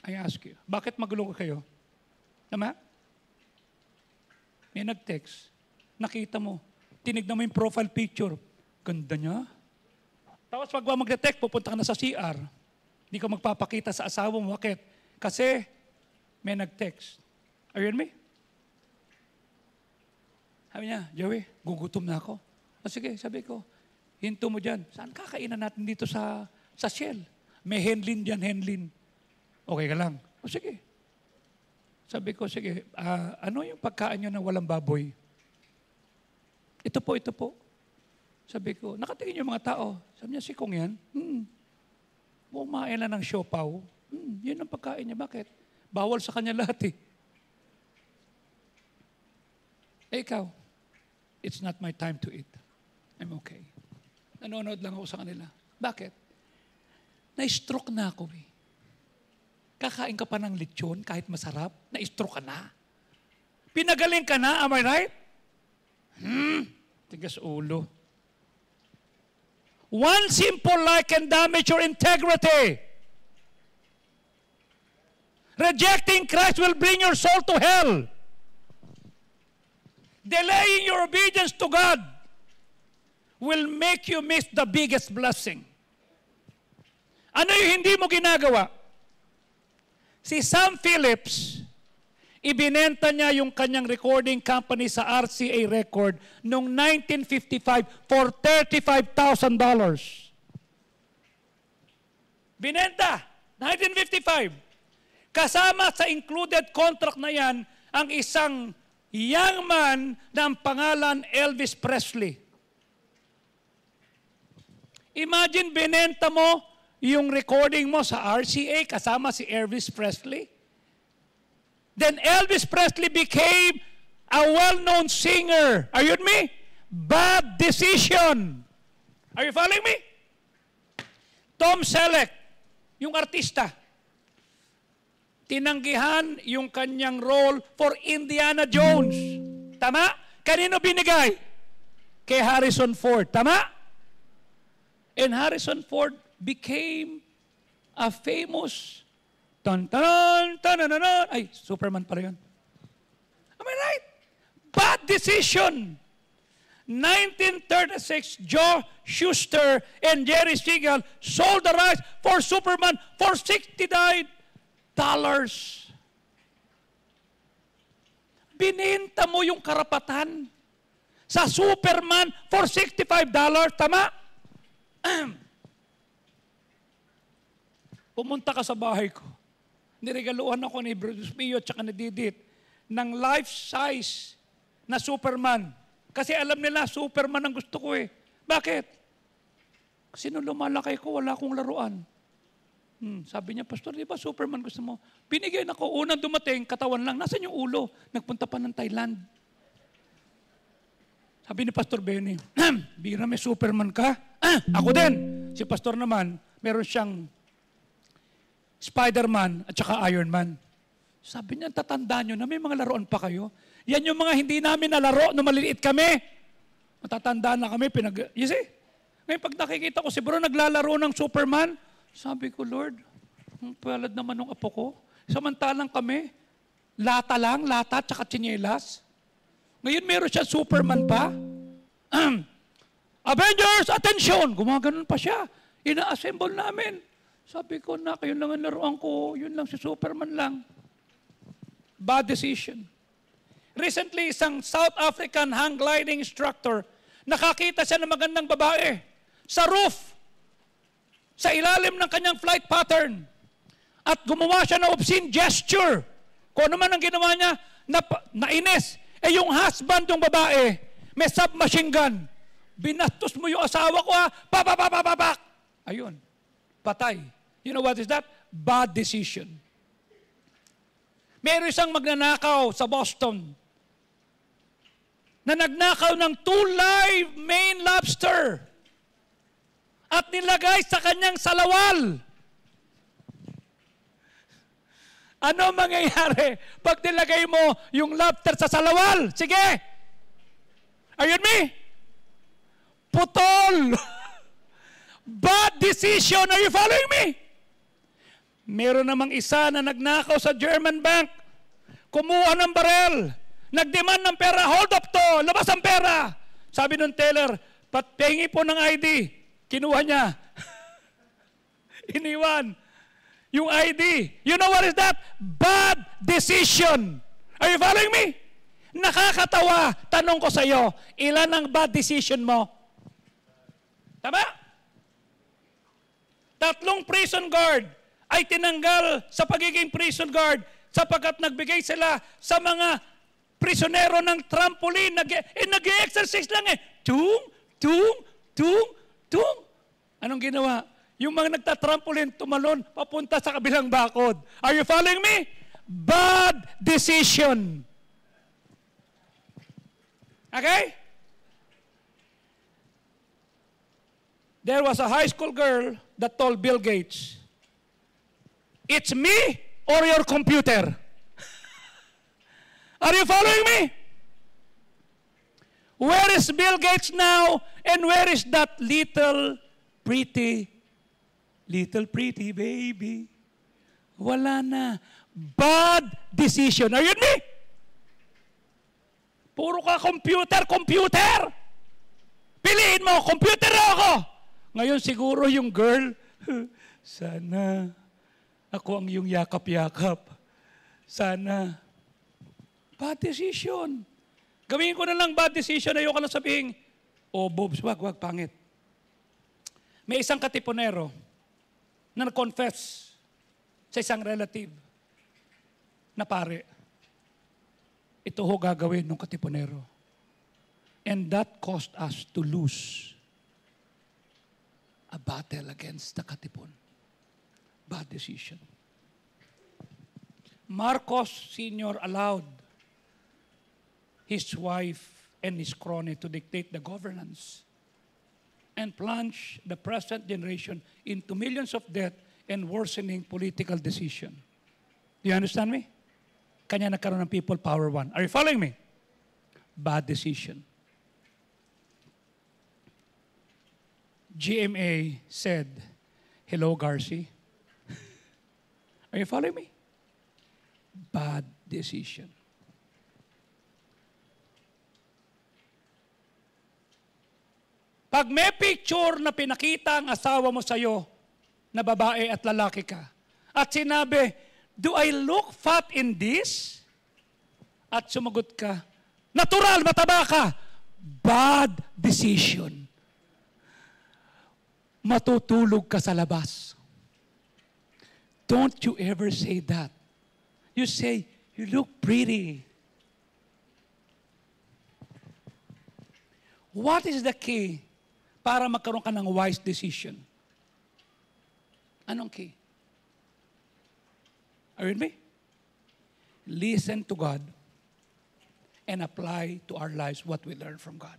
I ask you, bakit magulo kayo? Tama? May nag-text. Nakita mo. Tinignan mo yung profile picture. Ganda niya. Tapos pag mag-detect, pupunta ka na sa CR. Hindi ka magpapakita sa asawa mo. Bakit? Kasi may nag-text. Are you with me? Sabi niya, Joey, gugutom na ako. Sige, sabi ko, hinto mo dyan. Saan kakainan natin dito sa Shell? May henlin dyan, henlin. Okay ka lang. Sige. Sabi ko, sige, ano yung pagkain nyo na walang baboy? Ito po. Sabi ko, nakatingin yung mga tao. Sabi niya, si Kong yan? Bumain lang ng siopaw. Yun ang pagkain niya. Bakit? Bawal sa kanya lahat eh. Ikaw, it's not my time to eat. I'm okay. Nanonood lang ako sa kanila. Bakit? Na-stroke na ako eh. Kakain ka pa ng lechon kahit masarap, na-stroke ka na. Pinagaling ka na, am I right? Tigas ulo. One simple lie can damage your integrity. Rejecting Christ will bring your soul to hell. Delaying your obedience to God will make you miss the biggest blessing. Ano yung hindi mo ginagawa? Si Sam Phillips, ibinenta niya yung kanyang recording company sa RCA Record noong 1955 for $35,000. Binenta, 1955. Kasama sa included contract na yan, ang isang young man na ang pangalan Elvis Presley. Imagine, binenta mo yung recording mo sa RCA kasama si Elvis Presley. Then Elvis Presley became a well-known singer. Are you with me? Bad decision. Are you following me? Tom Selleck, yung artista, tinanggihan yung kanyang role for Indiana Jones. Tama? Kanino binigay? Kay Harrison Ford. Tama? And Harrison Ford became a famous ay, Superman pala yun. Am I right? Bad decision. 1936, Joe Shuster and Jerry Siegel sold the rights for Superman for $69. Bininta mo yung karapatan sa Superman for $65. Tama? Pumunta ka sa bahay ko. Niregaluhan ako ni Bruce Pio at saka ni Didit ng life-size na Superman. Kasi alam nila, Superman ang gusto ko eh. Bakit? Kasi nung lumalaki ko, wala akong laruan. Sabi niya, Pastor, di ba Superman gusto mo? Binigyan ako. Unang dumating, katawan lang. Nasaan yung ulo? Nagpunta pa ng Thailand. Sabi ni Pastor Benny, bira may Superman ka? Ako din. Si Pastor naman, meron siyang Spider-Man at saka Iron Man. Sabi niya, tatandaan nyo na may mga laruan pa kayo. Yan yung mga hindi namin nalaro nung maliliit kami. Matatandaan na kami. You see? Ngayon pag nakikita ko si bro naglalaro ng Superman, sabi ko, Lord, ang palad naman ng apo ko. Samantalang kami, lata at saka tsinelas. Ngayon meron siya Superman pa. Avengers, attention! Gumaganon pa siya. Ina-assemble namin. Sabi ko, yun lang ang laruan ko. Yun lang si Superman lang. Bad decision. Recently, isang South African hang gliding instructor, nakakita siya ng magandang babae sa roof, sa ilalim ng kanyang flight pattern. At gumawa siya ng obscene gesture. Kung ano man ang ginawa niya, nainis. Yung husband ng babae, may submachine gun. Binastos mo yung asawa ko ha. Papapapapap. Ayun. Patay. You know what is that? Bad decision. Meron isang magnanakaw sa Boston na nagnakaw ng 2 live Maine lobster at nilagay sa kanyang salawal. Ano mangyayari pag nilagay mo yung lobster sa salawal? Sige. Are you with me? Putol. Bad decision. Are you following me? Meron namang isa na nagnakaw sa German bank. Kumuha ng barel. Nagdemand ng pera. Hold up to. Labas ang pera. Sabi ng teller, patingi po ng ID. Kinuha niya. Iniwan. Yung ID. You know what is that? Bad decision. Are you following me? Nakakatawa. Tanong ko sa iyo, ilan ang bad decision mo? Tama? 3 prison guard ay tinanggal sa pagiging prison guard sapagkat nagbigay sila sa mga prisonero ng trampoline. Nag-exercise lang eh. Tung. Anong ginawa? Yung mga nagtatrampoline, tumalon, papunta sa kabilang bakod. Are you following me? Bad decision. Okay? There was a high school girl that told Bill Gates, "It's me or your computer." Are you following me? Where is Bill Gates now? And where is that little pretty baby? Wala na. Bad decision. Are you with me? Puro ka computer. Piliin mo, computer ako. Ngayon siguro yung girl, sana ako ang iyong yakap-yakap. Sana. Bad decision. Gawin ko na lang bad decision. Ayoko na sabihin, Bobs, wag, pangit. May isang katipunero na nag-confess sa isang relative na pare. Ito ho gagawin ng katipunero. And that caused us to lose a battle against the katipon. Bad decision. Marcos Sr. allowed his wife and his crony to dictate the governance and plunge the present generation into millions of debt and worsening political decision. Do you understand me? Kanya nagkaroon ng people power one. Are you following me? Bad decision. GMA said, "Hello, Garci." Are you following me? Bad decision. Pag may picture na pinakita ang asawa mo sa'yo, na babae at lalaki ka, at sinabi, "Do I look fat in this?" At sumagot ka, "Natural, mataba ka." Bad decision. Matutulog ka sa labas. Don't you ever say that. You say, "You look pretty." What is the key para magkaroon ka ng wise decision? Anong key? Are you with me? Listen to God and apply to our lives what we learn from God.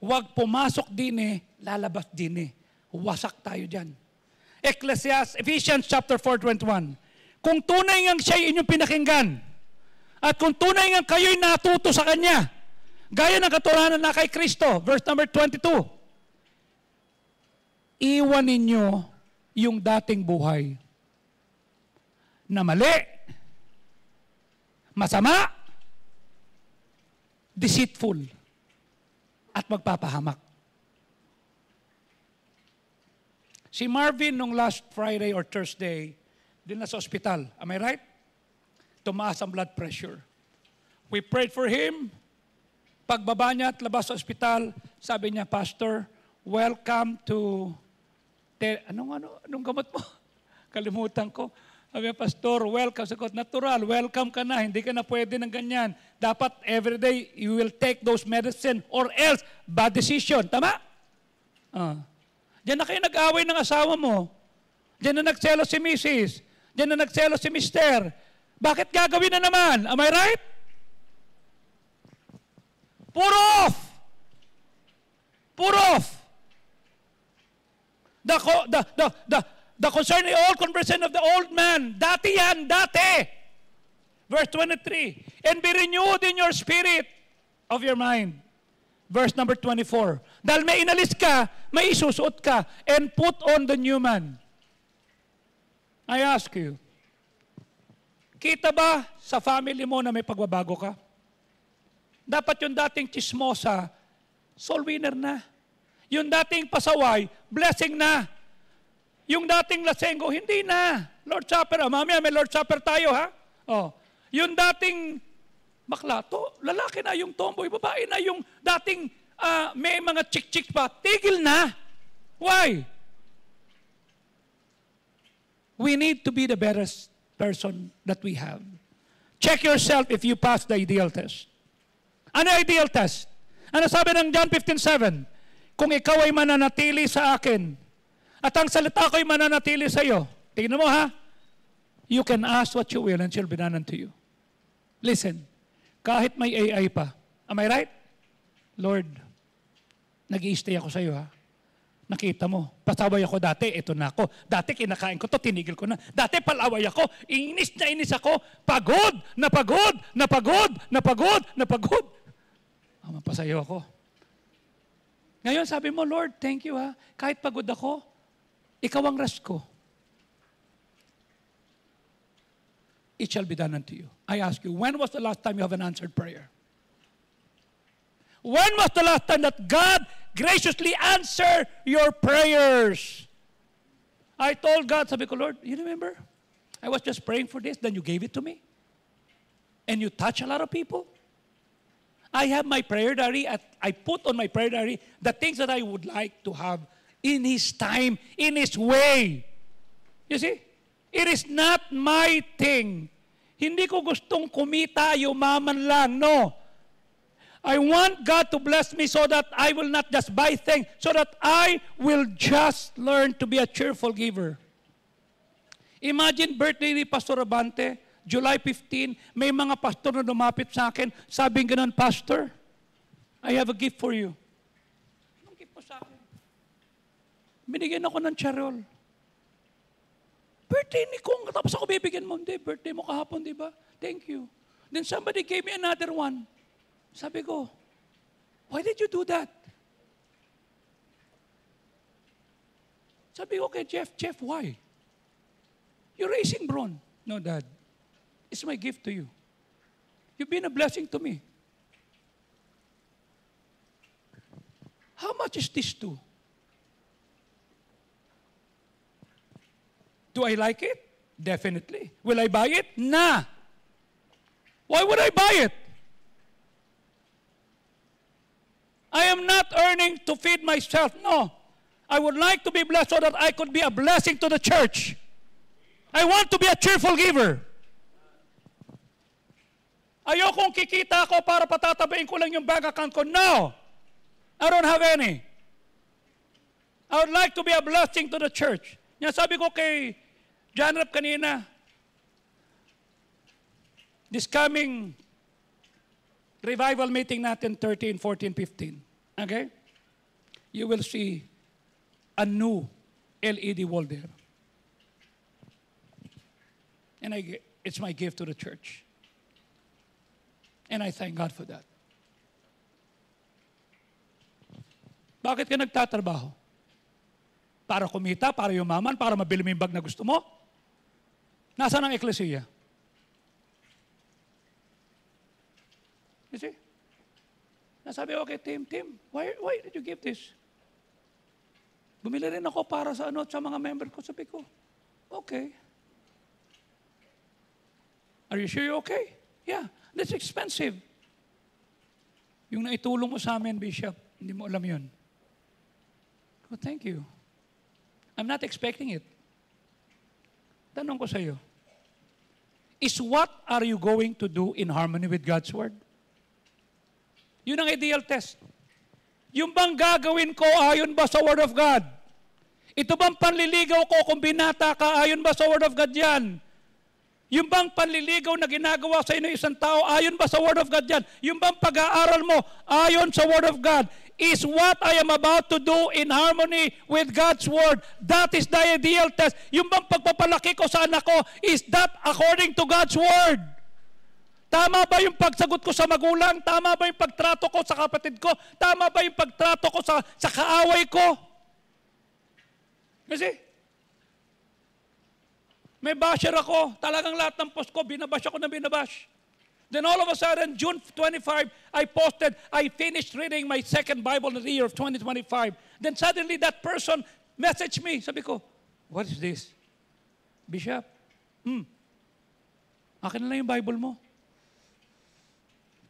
Huwag pumasok din lalabas din Wasak tayo dyan. Ephesians chapter 4:21. Kung tunay ngang siya inyong pinakinggan, at kung tunay ngang kayo'y natuto sa Kanya, gaya ng katulanan na kay Kristo, verse number 22, iwan ninyo yung dating buhay na mali, masama, deceitful, at magpapahamak. Si Marvin nung last Friday or Thursday, din na sa ospital. Am I right? Tumaas ang blood pressure. We prayed for him. Pagbaba niya at labas sa ospital, sabi niya, "Pastor, welcome to..." Anong gamot mo? Kalimutan ko. Sabi niya, "Pastor, welcome." Sagot, "Natural, welcome ka na. Hindi ka na pwede ng ganyan. Dapat everyday you will take those medicine or else bad decision." Tama? Diyan na kayo nag-away ng asawa mo. Diyan na nagselos si Mrs. Diyan na nagselos si Mr. Bakit gagawin na naman? Am I right? Put off. The concern, the old conversation of the old man. Dati yan, dati. Verse 23. And be renewed in your spirit of your mind. Verse number 24. Dahil may inalis ka, may isusuot ka, and put on the new man. I ask you, kita ba sa family mo na may pagbabago ka? Dapat yung dating chismosa, soul winner na. Yung dating pasaway, blessing na. Yung dating lasenggo, hindi na. Lord Supper, mamaya may Lord Supper tayo, ha? Yung dating bakla, lalaki na yung tomboy, babae na yung dating may mga chik-chik pa, tigil na. Why? We need to be the best person that we have. Check yourself if you pass the ideal test. Ano ideal test? Ano sabi ng John 15:7? Kung ikaw ay mananatili sa akin, at ang salita ko'y mananatili sa iyo, tingnan mo ha, you can ask what you will and shall be done unto you. Listen, kahit may AI pa, am I right? Lord, nag-i-stay ako sa iyo ha. Nakita mo, pasaway ako dati, ito na ako. Dati kinakain ko to, tinigil ko na. Dati palaway ako, inis na inis ako. Pagod, napagod, napagod, napagod, napagod. Mapasayo ako. Ngayon sabi mo, Lord, thank you ha. Kahit pagod ako, ikaw ang rest ko. It shall be done unto you. I ask you, when was the last time you have an answered prayer? When was the last time that God graciously answered your prayers? I told God, sabi ko, Lord, you remember? I was just praying for this, then you gave it to me. And you touch a lot of people. I have my prayer diary. I put on my prayer diary the things that I would like to have in His time, in His way. You see? It is not my thing. Hindi ko gustong kumita, yumaman lang. No. I want God to bless me so that I will not just buy things, so that I will just learn to be a cheerful giver. Imagine birthday ni Pastor Abante, July 15, may mga pastor na lumapit sa akin, sabing ganun, Pastor, I have a gift for you. Anong gift mo sa akin? Binigyan ako ng charol. Birthday ni Kong, tapos ako bibigyan mo. Hindi, birthday mo kahapon, di ba? Thank you. Then somebody gave me another one. Sabi ko, why did you do that? Sabi ko kay Jeff, why? You're raising Bron. No, Dad. It's my gift to you. You've been a blessing to me. How much is this to? Do I like it? Definitely. Will I buy it? Nah. Why would I buy it? I am not earning to feed myself. No. I would like to be blessed so that I could be a blessing to the church. I want to be a cheerful giver. Ayokong kikita ako para patatabain ko lang yung bank account ko. No. I don't have any. I would like to be a blessing to the church. Yan sabi ko kay John Rep kanina, this coming revival meeting natin 13, 14, 15. Okay? You will see a new LED wall there. And it's my gift to the church. And I thank God for that. Bakit ka nagtatrabaho? Para kumita, para yumaman, para mabili mo yung bag na gusto mo? Nasaan ang eklesiya? You see? Nasabi ko kay Tim, why did you give this? Bumili rin ako para sa sa mga member ko. Sabi ko, okay. Are you sure you're okay? Yeah, that's expensive. Yung naitulong mo sa amin, Bishop, hindi mo alam yun. Oh, thank you. I'm not expecting it. Tanong ko sa iyo, is what are you going to do in harmony with God's Word? Yun ang ideal test. Yung bang gagawin ko ayon ba sa Word of God? Ito bang panliligaw ko kung binata ka, ayon ba sa Word of God yan? Yung bang panliligaw na ginagawa sa inyo isang tao, ayon ba sa Word of God yan? Yung bang pag-aaral mo, ayon sa Word of God? Is what I am about to do in harmony with God's Word? That is the ideal test. Yung bang pagpapalaki ko sa anak ko, is that according to God's Word? Tama ba yung pagsagot ko sa magulang? Tama ba yung pagtrato ko sa kapatid ko? Tama ba yung pagtrato ko sa kaaway ko? Kasi, may basher ako. Talagang lahat ng post ko, binabash ako na binabash. Then all of a sudden, June 25, I posted, I finished reading my second Bible in the year of 2025. Then suddenly that person messaged me. Sabi ko, what is this? Bishop, akin na lang yung Bible mo.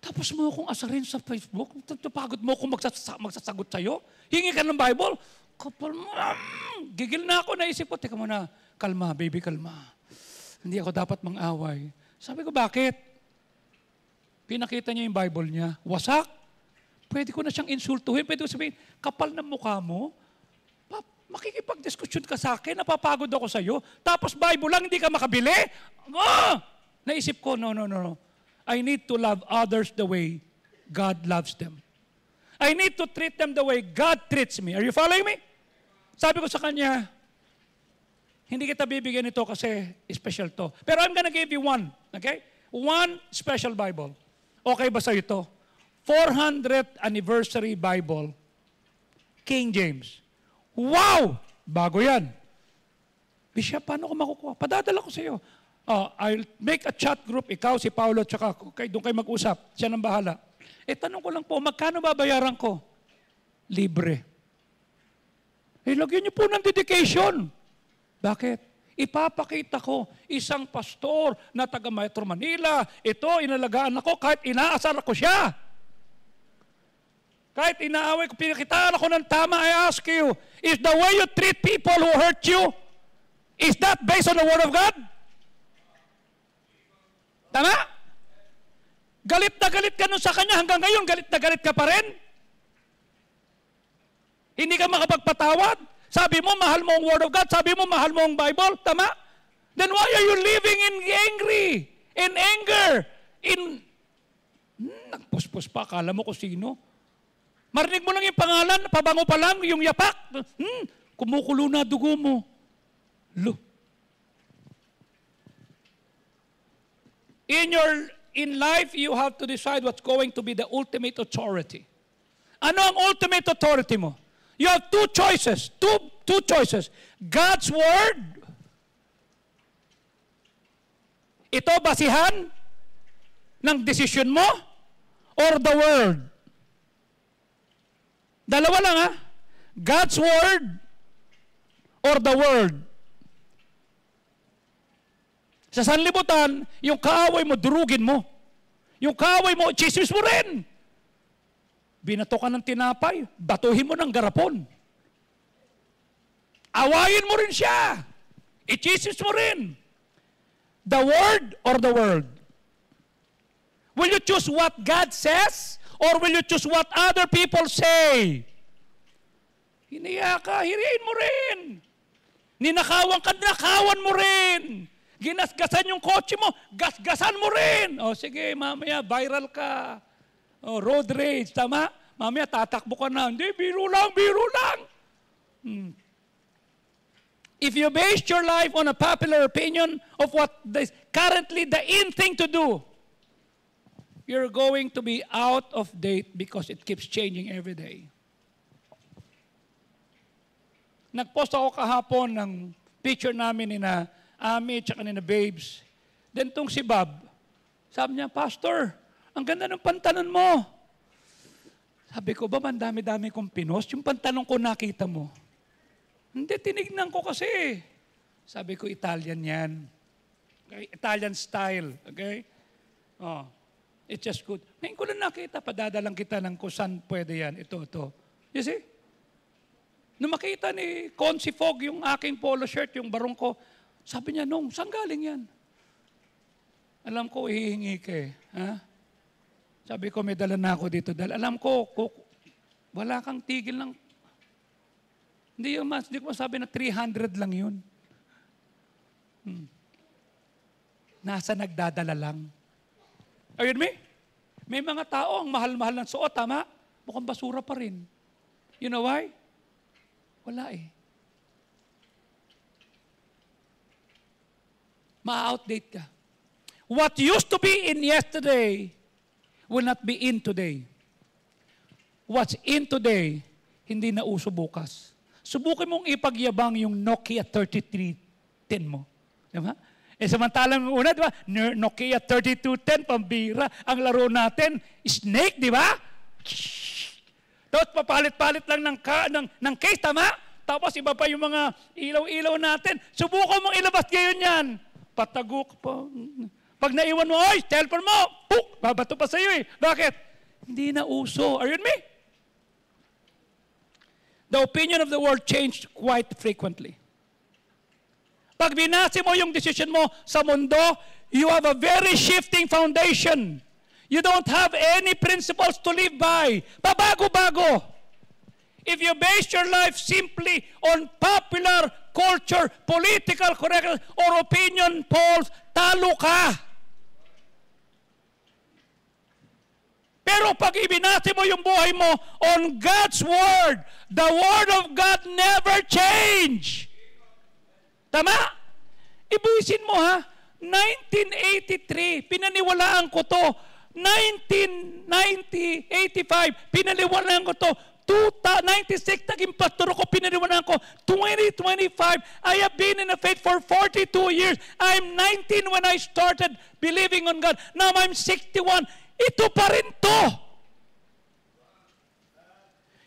Tapos mo akong asarin sa Facebook. Pagod mo akong magsasagot sa'yo. Hingi ka ng Bible. Kapal mo. Gigil na ako. Naisip ko, teka muna, kalma, baby, kalma. Hindi ako dapat mang-away. Sabi ko, bakit? Pinakita niya yung Bible niya. Wasak. Pwede ko na siyang insultuhin. Pwede ko sabihin, kapal ng mukha mo. Makikipag-diskusyon ka sa akin. Napapagod ako sa'yo. Tapos Bible lang, hindi ka makabili. Naisip ko, no. I need to love others the way God loves them. I need to treat them the way God treats me. Are you following me? Sabi ko sa kanya, hindi kita bibigyan ito kasi special to. Pero I'm gonna give you one. Okay? One special Bible. Okay ba sa ito? 400th anniversary Bible. King James. Wow! Bago yan. Bishop, paano ko makukuha? Padadala ko sa iyo. I'll make a chat group. Ikaw, si Paulo, tsaka doon kayo mag-usap. Siya nang bahala. Tanong ko lang po, magkano babayaran ko? Libre. Lagyan niyo po ng dedication. Bakit? Ipapakita ko isang pastor na taga Metro Manila. Ito, inalagaan ako kahit inaasar ko siya. Kahit inaaway ko, pinakitaan ako ng tama, I ask you, is the way you treat people who hurt you, is that based on the Word of God? Tama? Galit na galit ka nun sa kanya, hanggang ngayon, galit na galit ka pa rin? Hindi ka makapagpatawad? Sabi mo, mahal mo ang Word of God, sabi mo, mahal mo ang Bible, tama? Then why are you living in anger, nagpuspos pa, akala mo kung sino? Marinig mo lang yung pangalan, pabango pa lang, yung yapak. Kumukulo na dugo mo. In life, you have to decide what's going to be the ultimate authority. Ano ang ultimate authority mo? You have two choices. Two choices. God's Word. Ito basihan ng decision mo or the Word? Dalawa lang ha. God's Word or the Word. Sa sanlibutan, yung kaaway mo, durugin mo. Yung kaaway mo, chismis mo rin. Binato ka ng tinapay, batuhin mo ng garapon. Awayin mo rin siya. I-chismis mo rin. The Word or the World? Will you choose what God says or will you choose what other people say? Hiniya ka, hiriin mo rin. Ninakawan ka, nakawan mo rin. Ginasgasan yung kotse mo, gasgasan mo rin. O sige, mamaya viral ka. O, road rage, tama? Mamaya tatakbo ka na. Hindi, biro lang, biro lang. If you base your life on a popular opinion of what is currently the in thing to do, you're going to be out of date because it keeps changing every day. Nagpost ako kahapon ng picture namin ni na Ami at ni na Babes. Then tong si Bob, sabi niya, Pastor, ang ganda ng pantalon mo. Sabi ko, ba, ang dami-dami kong pinost? Yung pantalon ko nakita mo. Hindi, tinignan ko kasi. Sabi ko, Italian yan. Okay? Italian style. Okay? Oh, it's just good. Ngayon ko lang nakita, padadalang kita ng kung saan pwede yan. Ito. You see? Nung makita ni Consi Fog yung aking polo shirt, yung barong ko, sabi niya, Nong, saan galing yan? Alam ko, hihingi ka eh. Ha? Sabi ko, may dala na ako dito. Alam ko, wala kang tigil ng... Hindi ko masabi na 300 lang yun. Nasa nagdadala lang. Are you with me? May mga tao ang mahal-mahal ng suot, tama? Mukhang basura pa rin. You know why? Wala eh. Ma-outdate ka. What used to be in yesterday will not be in today. What's in today, hindi na uso bukas. Subukin mong ipagyabang yung Nokia 3310 mo. Diba? Samantalang una, diba? Nokia 3210, pambira. Ang laro natin, snake, diba? Tapos papalit-palit lang ng case, tama? Tapos iba pa yung mga ilaw-ilaw natin. Subukan mong ilabas ngayon yan. Patagok pa. Pag naiwan mo, oy, cellphone mo, puk, babato pa sa'yo eh. Bakit? Hindi na uso. Are you with me? The opinion of the world changed quite frequently. Pag binasi mo yung decision mo sa mundo, you have a very shifting foundation. You don't have any principles to live by. Pabago-bago. If you base your life simply on popular culture, political correctness, or opinion polls, talo ka. Pero Pero pag ibinase mo yung buhay mo on God's Word, the Word of God never change. Tama? Ibuisin mo ha, 1983, pinaniwalaan ko to. 1985, pinaniwalaan ko to. 96, naging pastor ko, pinaniwalaan ko. 2025, I have been in the faith for 42 years. I'm 19 when I started believing on God. Now I'm 61. Ito pa rin to.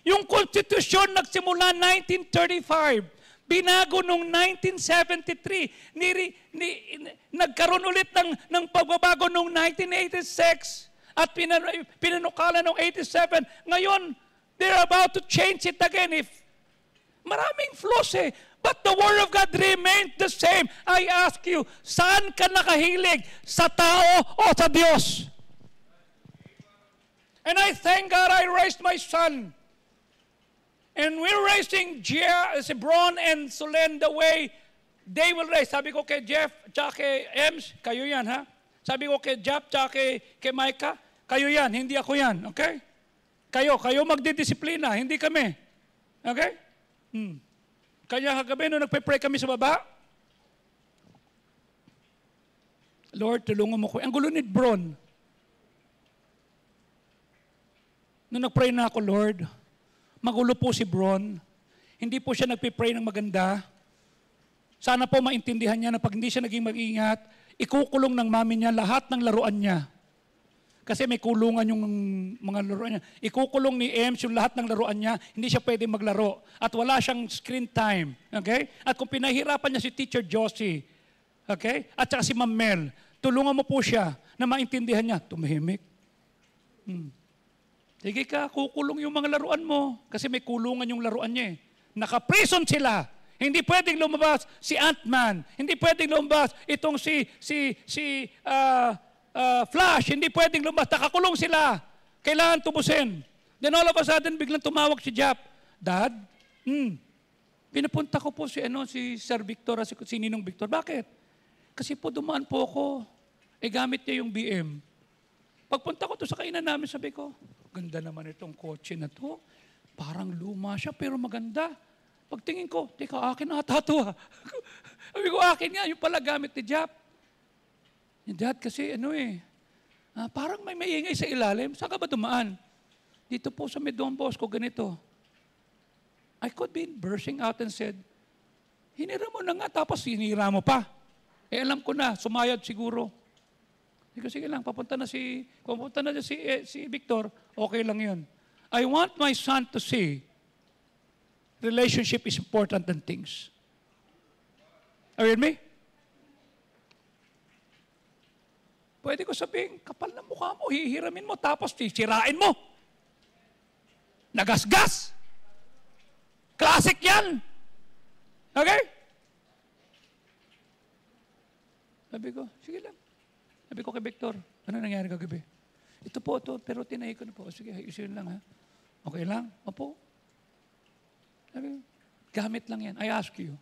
Yung konstitusyon nagsimula 1935. Binago noong 1973. Nagkaroon ulit ng pagbabago noong 1986. At pinanukala noong 87. Ngayon, they're about to change it again. Maraming flaws eh. But the Word of God remains the same. I ask you, saan ka nakahilig? Sa tao o sa Diyos? And I thank God I raised my son. And we're raising Bron and Solen the way they will raise. Sabi ko kay Jeff, tsaka kay Ems, kayo yan ha? Sabi ko kay Jeff, tsaka kay Micah, kayo yan, hindi ako yan, okay? Kayo magdidisiplina, hindi kami. Okay? Kaya kagabi nung nagpe-pray kami sa baba, Lord, tulungan mo ko. Ang gulo ni Bron. Nung nag-pray na ako, Lord, magulo po si Bron. Hindi po siya nagpe-pray ng maganda. Sana po maintindihan niya na pag hindi siya naging mag-ingat, ikukulong ng mami niya lahat ng laruan niya. Kasi may kulungan yung mga laruan niya. Ikukulong ni Ems yung lahat ng laruan niya, hindi siya pwede maglaro. At wala siyang screen time. Okay? At kung pinahirapan niya si Teacher Josie, okay? At saka si Ma'am Mel, tulungan mo po siya na maintindihan niya, tumahimik. Sige ka, kukulong yung mga laruan mo. Kasi may kulungan yung laruan niya eh. Naka-prison sila. Hindi pwedeng lumabas si Ant-Man. Hindi pwedeng lumabas itong si Flash. Hindi pwedeng lumabas. Nakakulong sila. Kailangan tubusin. Then all of a sudden, biglang tumawag si Jap. Dad, pinapunta ko po si Sir Victor, si Ninong Victor. Bakit? Kasi po dumaan po ako. Gamit niya yung BM. Pagpunta ko to sa kainan namin, sabi ko, ganda naman itong kotse na to. Parang luma siya, pero maganda. Pagtingin ko, teka, akin na ata to ha. Sabi ko, akin nga, yung pala gamit ni Jap. Yung Dad, kasi parang may maingay sa ilalim. Saan ka ba dumaan? Dito po sa Don Bosco, ganito. I could be bursting out and said, hinira mo na nga, tapos hinira mo pa. Alam ko na, sumayad siguro. Sige lang, papunta na si Victor, okay lang yun. I want my son to see relationship is important than things. Are you with me? Pwede ko sabihin, kapal na mukha mo, hihiramin mo, tapos sisirain mo. Nagasgas. Classic yan. Okay? Sabi ko, sige lang. Sabi ko kay Victor, ano nangyari kagabi? Ito po, pero tinahi ko na po. Sige, ayusin lang ha. Okay lang? Opo. Sabi ko, gamit lang yan. I ask you,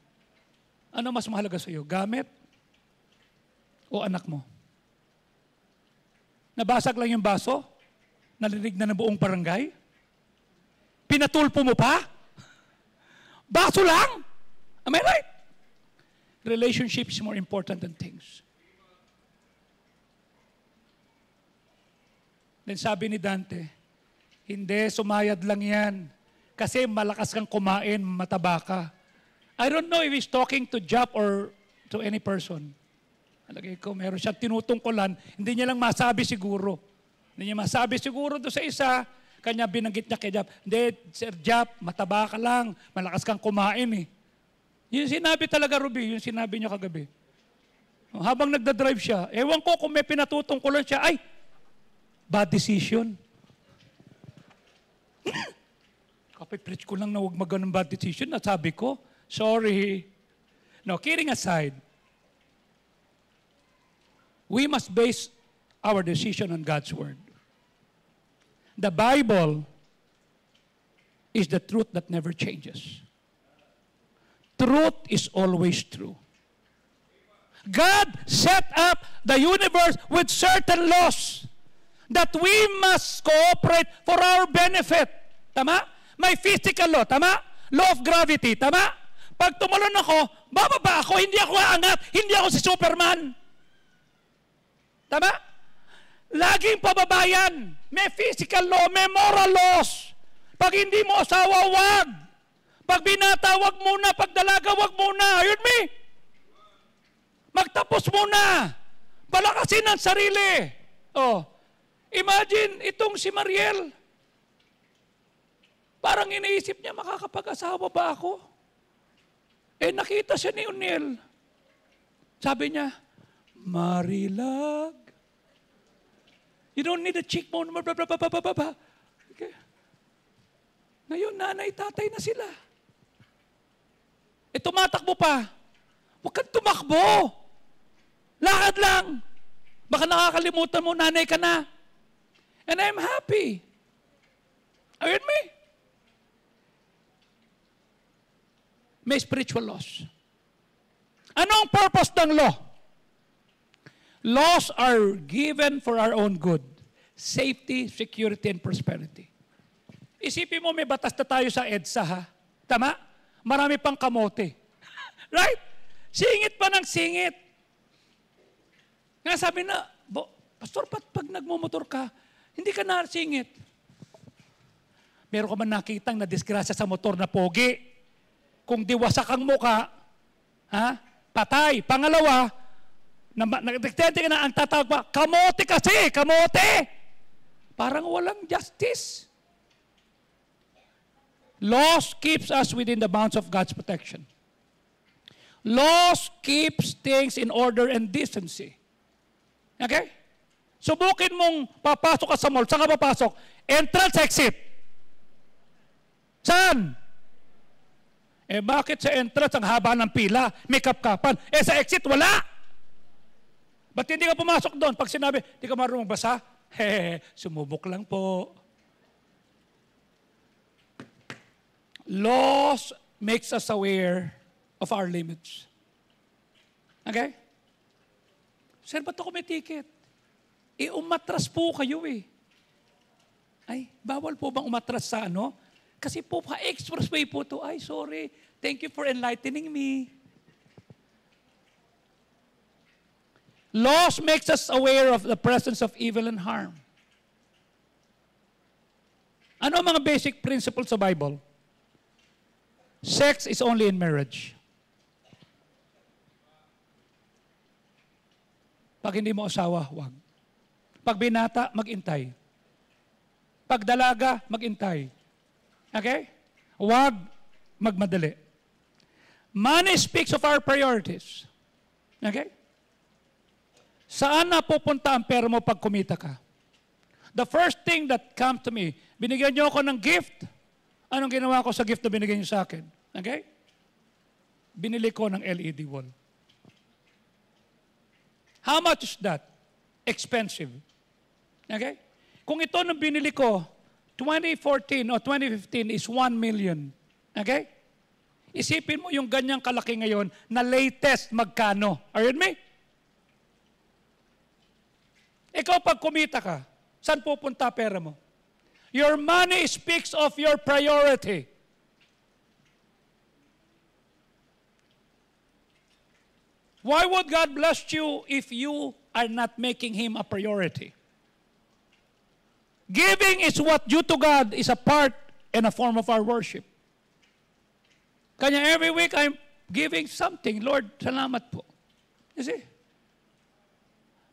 ano mas mahalaga sa iyo? Gamit o anak mo? Nabasag lang yung baso? Narinig na ng buong barangay? Pinatulpo mo pa? Baso lang? Am I right? Relationship is more important than things. Then sabi ni Dante, hindi, sumayad lang yan. Kasi malakas kang kumain, mataba ka. I don't know if he's talking to Jap or to any person. Alagay ko, meron siyang tinutungkulan, hindi niya lang masabi siguro. Hindi niya masabi siguro doon sa isa, kanya binanggit niya kay Jap, hindi, Sir Jap, mataba ka lang, malakas kang kumain eh. Yung sinabi talaga, Ruby, yung sinabi niya kagabi. Habang nagdadrive siya, ewan ko kung may pinatutungkulan siya, ay, bad decision. Kapipreach ko lang na huwag mag-ganong bad decision. At sabi ko, sorry. No, kidding aside, we must base our decision on God's Word. The Bible is the truth that never changes. Truth is always true. God set up the universe with certain laws. that we must cooperate for our benefit. Tama? May physical law. Tama? Law of gravity. Tama? Pag tumalon ako, bababa ako, hindi ako aangat, hindi ako si Superman. Tama? Laging pababayan. May physical law, may moral laws. Pag hindi mo asawa, wag. Pag binata, wag muna. Pag dalaga, wag muna. Ayun me. Magtapos muna. Palakasin ang sarili. Oh. Imagine, itong si Mariel. Parang iniisip niya, makakapag-asawa ba ako? Eh, nakita siya ni Uniel. Sabi niya, Marilag. You don't need a cheekbone. Okay. Ngayon, nanay, tatay na sila. Eh, tumatakbo pa. Huwag kang tumakbo. Lakad lang. Baka nakakalimutan mo, nanay ka na. And I'm happy. Are you with me? May spiritual laws. Ano ang purpose ng law? Laws are given for our own good. Safety, security, and prosperity. Isipin mo, may batas na tayo sa EDSA, ha? Tama? Marami pang kamote. Right? Singit pa ng singit. Nga sabi na, Pastor, pag nagmumotor ka, hindi ka na singit. Meron ka man nakitang na disgrasya sa motor na pogi. Kung diwasak ang muka, ha? Patay. Pangalawa, nagtitente ka na ang tatawag pa, kamote kasi, kamote. Parang walang justice. Laws keeps us within the bounds of God's protection. Laws keeps things in order and decency. Okay? Subukin mong papasok ka sa mall. Saan ka papasok? Entrance, exit. Saan? Eh bakit sa entrance ang haba ng pila? May kapkapan. Eh sa exit, wala. Ba't hindi ka pumasok doon? Pag sinabi, di ka marunong magbasa? Sumubok lang po. Laws makes us aware of our limits. Okay? Sir, ba't ako may ticket? Eh, umatras po kayo eh. Ay, bawal po bang umatras sa ano? Kasi po, expressway po to. Ay, sorry. Thank you for enlightening me. Laws makes us aware of the presence of evil and harm. Ano ang mga basic principles sa Bible? Sex is only in marriage. Pag hindi mo asawa, wag. Pag binata, mag-intay. Pag dalaga, mag-intay. Okay? Wag magmadali. Money speaks of our priorities. Okay? Saan na pupunta ang pera mo pag kumita ka? The first thing that comes to me, binigyan niyo ako ng gift. Anong ginawa ko sa gift na binigyan niyo sa akin? Okay? Binili ko ng LED wall. How much is that? Expensive. Okay? Kung ito nung binili ko, 2014 o 2015 is 1 million. Okay? Isipin mo yung ganyang kalaki ngayon na latest magkano. Are you with me? Ikaw pag kumita ka, saan pupunta pera mo? Your money speaks of your priority. Why would God bless you if you are not making Him a priority? Giving is what due to God is a part and a form of our worship. Kanya every week I'm giving something. Lord, salamat po. You see?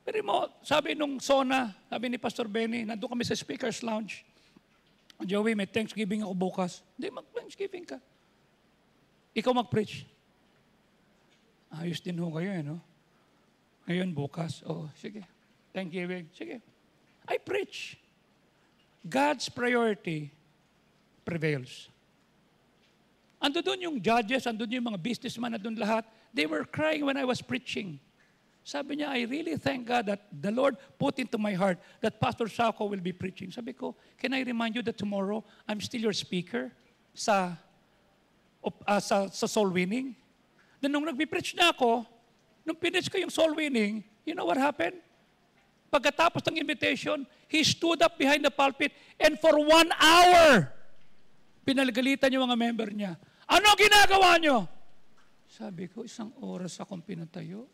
Pero mo, sabi nung SONA, sabi ni Pastor Benny, nandun kami sa Speaker's Lounge. Joey, may Thanksgiving ako bukas. Hindi, mag-Thanksgiving ka. Ikaw mag-preach. Ayos din ho kayo, no? Ngayon, bukas. Oh, sige. Thanksgiving. Sige. I preach. God's priority prevails. Ando doon yung judges, ando doon yung mga businessmen, ando doon lahat. They were crying when I was preaching. Sabi niya, I really thank God that the Lord put into my heart that Pastor Shaco will be preaching. Sabi ko, can I remind you that tomorrow, I'm still your speaker sa soul winning? Then nung nag-preach na ako, nung finish ko yung soul winning, you know what happened? Pagkatapos ng invitation, he stood up behind the pulpit and for 1 hour, pinagalitan yung mga member niya. Ano ginagawa niyo? Sabi ko, 1 oras akong pinatayo.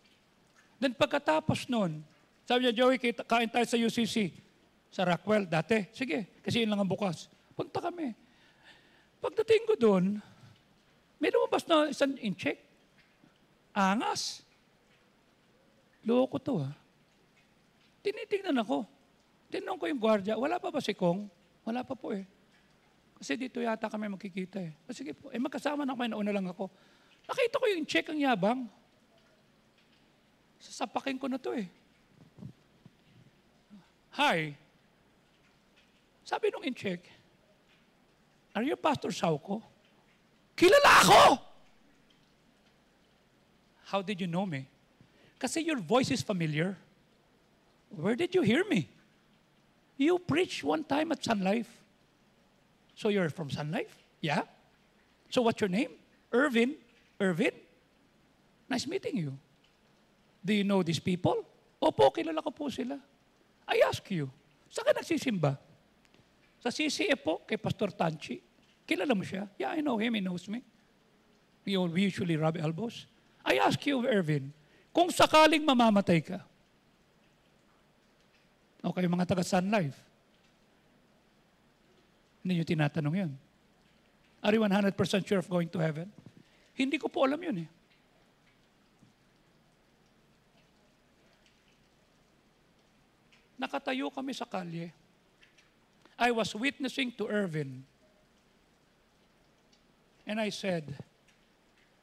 Then pagkatapos nun, sabi niya, Joey, kain tayo sa UCC. Sa Rockwell, dati. Sige, kasi yun lang ang bukas. Punta kami. Pagdating ko doon, may lumabas na isang incheck. Angas. Loko to ha. Tinitingnan ako. Tinanong ko yung gwardiya, wala pa ba si Kong? Wala pa po eh. Kasi dito yata kami magkikita eh. Sige po, magkasama na kami, nauna lang ako. Nakita ko yung check ang yabang. Sasapakin ko na to eh. Hi. Sabi nung in-check, are you Pastor Sauko? Kilala ako! How did you know me? Kasi your voice is familiar. Where did you hear me? You preached one time at Sun Life. So you're from Sun Life? Yeah? So what's your name? Irvin. Irvin? Nice meeting you. Do you know these people? Opo, kilala ko po sila. I ask you, saan ka nagsisimba? Sa CCF po, kay Pastor Tanchi. Kilala mo siya? Yeah, I know him, he knows me. We usually rub elbows. I ask you, Irvin, kung sakaling mamamatay ka, o kayo mga taga Sun Life, hindi nyo tinatanong yun. Are you 100% sure of going to heaven? Hindi ko po alam yun eh. Nakatayo kami sa kalye. I was witnessing to Irvin. And I said,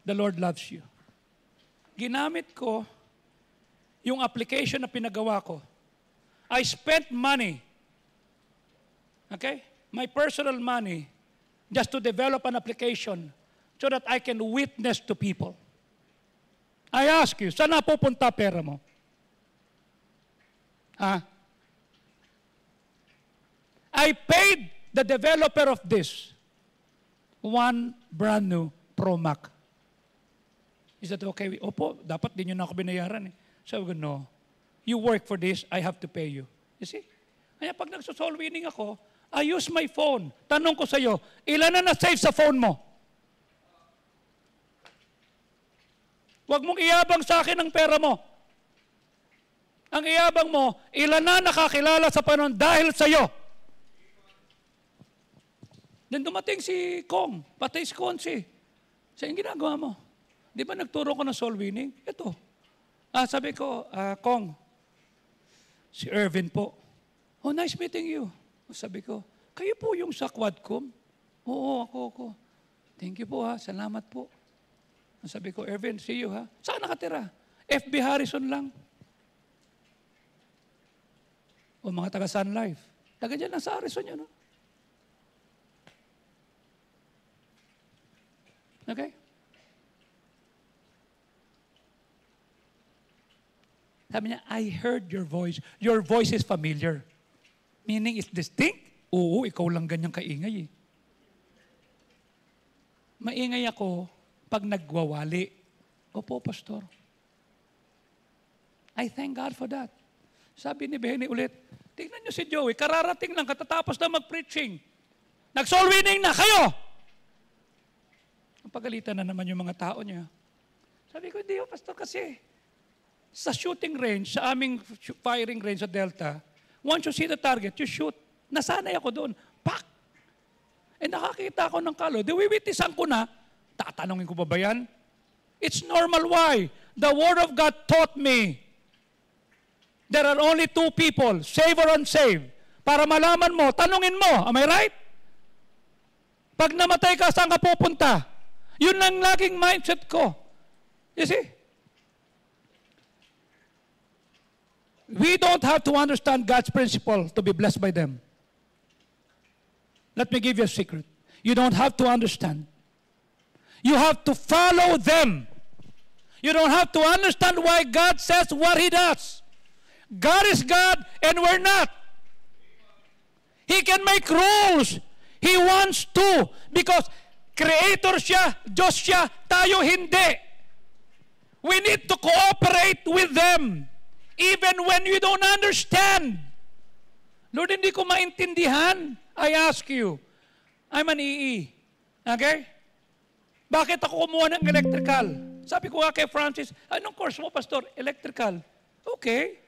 the Lord loves you. Ginamit ko yung application na pinagawa ko. I spent money, okay, my personal money, just to develop an application so that I can witness to people. I ask you, saan napupunta pera mo? I paid the developer of this one brand new Pro Mac. Is that okay? Opo, dapat din yun ako binayaran eh. Sabi ko, no. You work for this, I have to pay you. You see? Kaya pag nagsosoul winning ako, I use my phone. Tanong ko sa'yo, ilan na na-save sa phone mo? Huwag mong iyabang sa akin ang pera mo. Ang iyabang mo, ilan na nakakilala sa panahon dahil sa'yo. Then dumating si Kong, patay si Konsi. Saan ginagawa mo? Di ba nagturo ko ng soul winning? Ito. Sabi ko, Kong, si Irvin po. Oh, nice meeting you. Sabi ko, kayo po yung sa Quadcom? Oo, ako. Thank you po ha, salamat po. Sabi ko, Irvin, see you ha. Saan nakatira? FB Harrison lang. O mga taga Sun Life. Taga dyan lang sa Harrison yun. No? Okay? Sabi niya, I heard your voice. Your voice is familiar. Meaning it's distinct. Oo, ikaw lang ganyang kaingay eh. Maingay ako pag nagwawali. Opo, Pastor. I thank God for that. Sabi ni Benny ulit, tingnan niyo si Joey, kararating lang, katatapos na mag-preaching. Nag-soul winning na kayo! Pagalitan na naman yung mga tao niya. Sabi ko, hindi Pastor, kasi sa shooting range, sa aming firing range sa Delta, once you see the target, you shoot. Nasanay ako doon. Pak! Nakakita ako ng kalo. Diwiwitisan ko na. Tatanungin ko ba yan? It's normal. Why? The Word of God taught me there are only two people, save or unsaved. Para malaman mo, tanungin mo. Am I right? Pag namatay ka, saan ka pupunta? Yun lang laging mindset ko. You see? We don't have to understand God's principle to be blessed by them. Let me give you a secret. You don't have to understand. You have to follow them. You don't have to understand why God says what He does. God is God and we're not. He can make rules. He wants to because Creator siya, Diyos siya, tayo hindi. We need to cooperate with them Even when you don't understand. Lord, hindi ko maintindihan. I ask you. I'm an EE. Okay? Bakit ako kumuha ng electrical? Sabi ko nga kay Francis, anong course mo, Pastor? Electrical. Okay.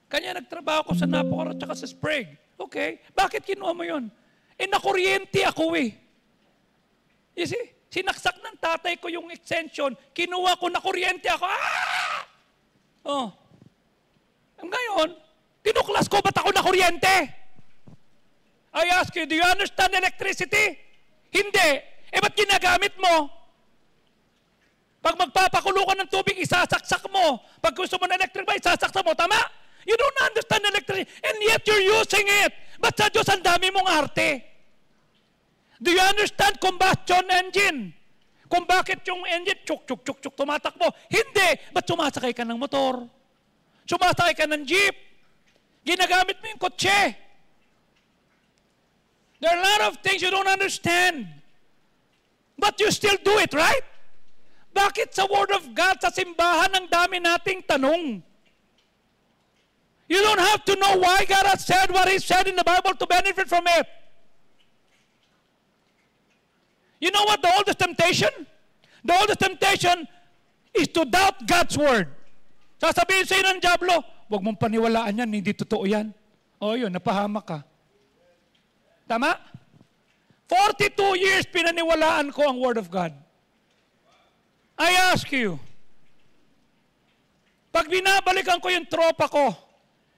Kanya nagtrabaho ko sa Napocor at saka sa Sprague. Okay. Bakit kinuha mo yun? Nakuryente ako eh. You see? Sinaksak ng tatay ko yung extension, kinuha ko, nakuryente ako. Ah! Oh. Ngayon, tinuklas ko, ba't ako nakuryente? I ask you, do you understand electricity? Hindi. Ba't ginagamit mo? Pag magpapakulo ka ng tubig, isasaksak mo. Pag gusto mo na electric ba, isasaksak mo. Tama? You don't understand electricity. And yet you're using it. Ba't sa Diyos ang dami mong arte? Do you understand combustion engine? Kung bakit yung engine, chuk, tumatakbo. Hindi. Ba't sumasakay ka ng motor? Sumasakay ka ng jeep? Ginagamit mo yung kotse? There are a lot of things you don't understand. But you still do it, right? Bakit sa Word of God, sa simbahan, ang dami nating tanong? You don't have to know why God has said what He said in the Bible to benefit from it. You know what the oldest temptation? The oldest temptation is to doubt God's Word. Sasabihin sa'yo ng dyablo, huwag mong paniwalaan yan, hindi totoo yan. O yun, napahamak ka. Tama? 42 years pinaniwalaan ko ang Word of God. I ask you, pag binabalikan ko yung tropa ko,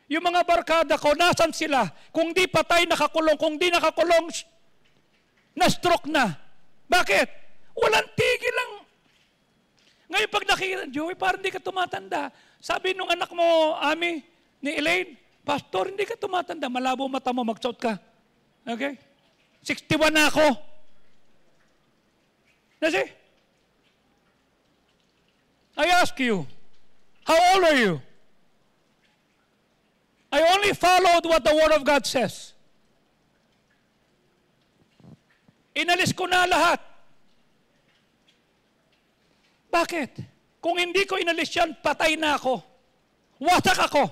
yung mga barkada ko, nasan sila? Kung di patay, nakakulong. Kung di nakakulong, na-stroke na. Bakit? Walang tigil lang. Ngayon pag nakikita, Joey, parang hindi ka tumatanda. Sabi nung anak mo, Ami, ni Elaine, Pastor, hindi ka tumatanda. Malabo mata mo, mag-shout ka. Okay? 61 na ako. Nasi? I ask you, how old are you? I only followed what the Word of God says. Inalis ko na lahat. Bakit? Kung hindi ko inalis yan, patay na ako. Wasak ako.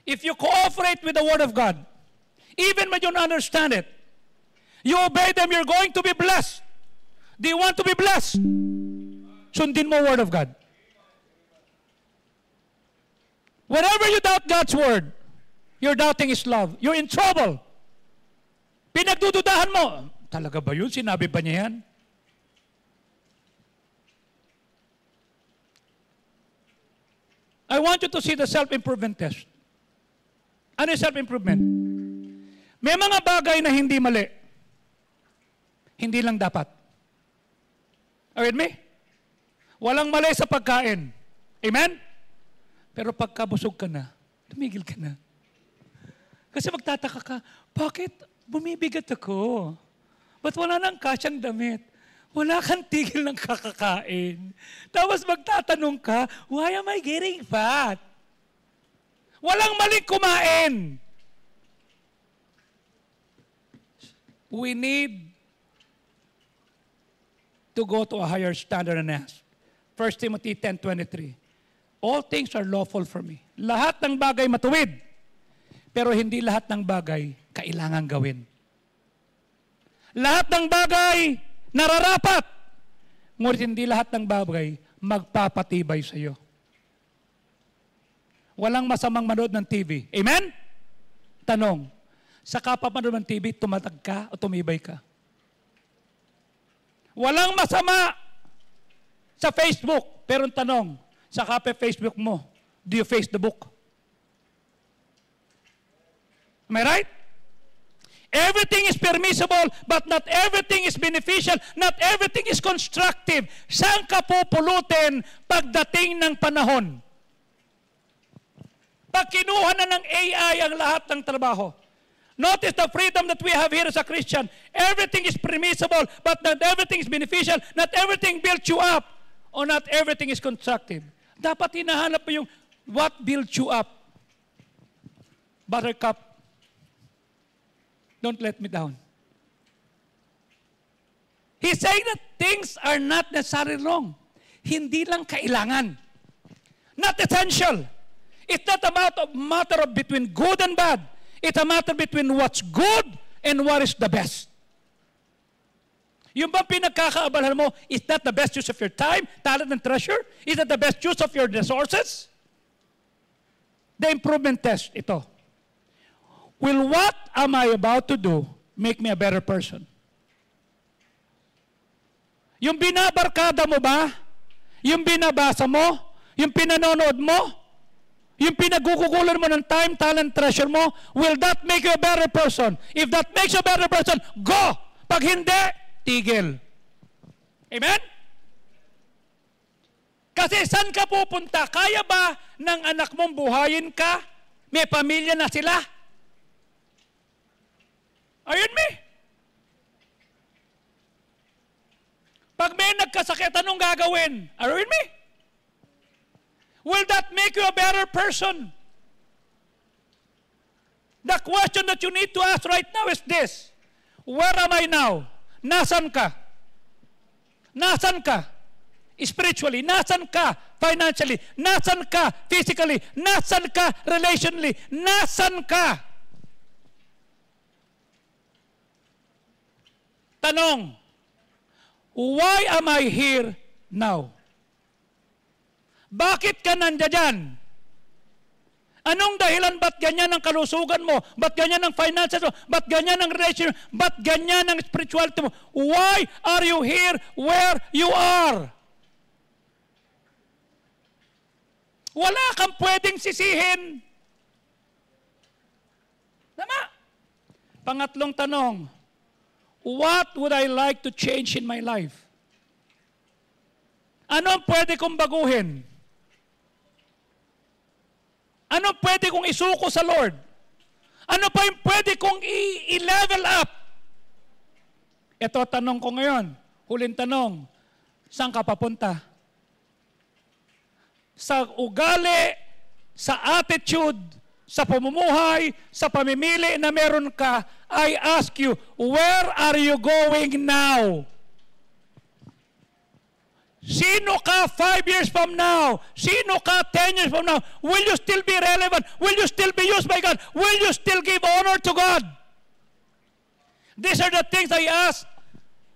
If you cooperate with the Word of God, even when you don't understand it, you obey them, you're going to be blessed. Do you want to be blessed? Sundin mo Word of God. Whenever you doubt God's Word, you're doubting His love. You're in trouble. Pinagdududahan mo, talaga ba yun? Sinabi ba niya yan? I want you to see the self-improvement test. Ano yung self-improvement? May mga bagay na hindi mali. Hindi lang dapat. Are you with me? Walang mali sa pagkain. Amen? Pero pagkabusog ka na, tumigil ka na. Kasi magtataka ka, bakit bumibigat ako? Ba't wala nang kasyang damit? Wala kang tigil ng kakakain. Tapos magtatanong ka, why am I getting fat? Walang maling kumain. We need to go to a higher standard and ask. 1 Timothy 10:23. All things are lawful for me. Lahat ng bagay matuwid. Pero hindi lahat ng bagay kailangan gawin. Lahat ng bagay nararapat. Ngunit hindi lahat ng bagay magpapatibay sa iyo. Walang masamang manood ng TV. Amen? Tanong, sa kapapanood ng TV, tumatag ka o tumibay ka? Walang masama sa Facebook. Pero ang tanong, sa Facebook mo, do you face the book? Am I right? Everything is permissible, but not everything is beneficial. Not everything is constructive. Saan ka pupulutin pagdating ng panahon? Pag kinuha na ng AI ang lahat ng trabaho. Notice the freedom that we have here as a Christian. Everything is permissible, but not everything is beneficial. Not everything builds you up, or not everything is constructive. Dapat hinahanap mo yung what builds you up. Buttercup, don't let me down. He's saying that things are not necessarily wrong. Hindi lang kailangan. Not essential. It's not about a matter of between good and bad. It's a matter between what's good and what is the best. Yung bang pinagkakaabalahan mo, is that the best use of your time, talent, and treasure? Is that the best use of your resources? The improvement test, ito. Will what am I about to do make me a better person? Yung binabarkada mo ba? Yung binabasa mo? Yung pinanonood mo? Yung pinagugugulan mo ng time, talent, treasure mo? Will that make you a better person? If that makes you a better person, go! Pag hindi, tigil. Amen? Kasi saan ka pupunta? Kaya ba ng anak mong buhayin ka? May pamilya na sila? Ayun me. Pag may nagkasakit, anong gagawin? Ayun me. Will that make you a better person? The question that you need to ask right now is this. Where am I now? Nasaan ka? Nasaan ka? Spiritually. Nasaan ka? Financially. Nasaan ka? Physically. Nasaan ka? Relationally. Nasaan ka? Tanong, why am I here now? Bakit ka nandiyan? Anong dahilan? Ba't ganyan ang kalusugan mo? Ba't ganyan ang finances mo? Ba't ganyan ang relationship? Ba't ganyan ang spirituality mo? Why are you here where you are? Wala kang pwedeng sisihin. Tama? Pangatlong tanong, what would I like to change in my life? Ano ang pwede kong baguhin? Ano pwede kong isuko sa Lord? Ano pa yung pwede kong i-level up? Ito tanong ko ngayon. Huling tanong. Saan ka papunta? Sa ugali, sa attitude, sa pamumuhay, sa pamimili na meron ka, I ask you, where are you going now? Sino ka 5 years from now? Sino ka 10 years from now? Will you still be relevant? Will you still be used by God? Will you still give honor to God? These are the things I asked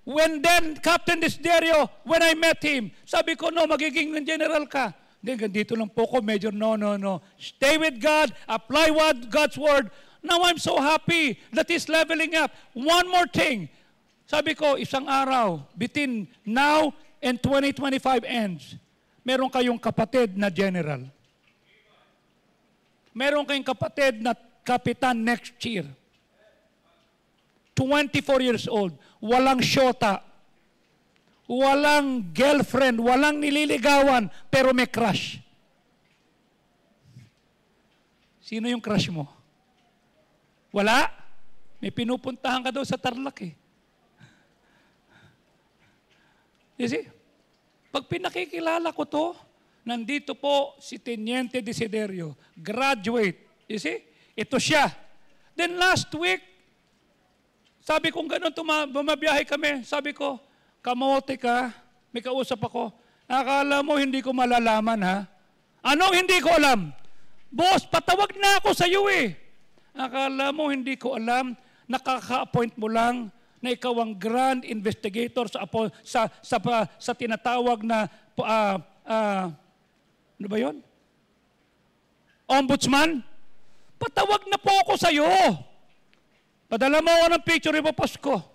when then Captain Desiderio, when I met him. Sabi ko, no, magiging general ka. Hindi, dito lang po ko, Major, no. Stay with God, apply God's word. Now I'm so happy that he's leveling up. One more thing. Sabi ko, isang araw, between now and 2025 ends, meron kayong kapatid na general. Meron kayong kapatid na kapitan next year. 24 years old. Walang syota. Walang girlfriend. Walang nililigawan. Pero may crush. Sino yung crush mo? Wala? May pinupuntahan ka daw sa Tarlac eh. You see? Pag pinakikilala ko to, nandito po si Teniente Desiderio, graduate. You see? Ito siya. Then last week, sabi kong ganun, bumabiyahe kami. Sabi ko, kamote ka, may kausap ako. Akala mo hindi ko malalaman ha? Anong hindi ko alam? Boss, patawag na ako sa iyo eh. Akala mo hindi ko alam, nakaka-appoint mo lang na ikaw ang grand investigator sa tinatawag na ano ba yun? Ombudsman? Patawag na po ako sa iyo. Padala mo ako ng picture mo Pasko.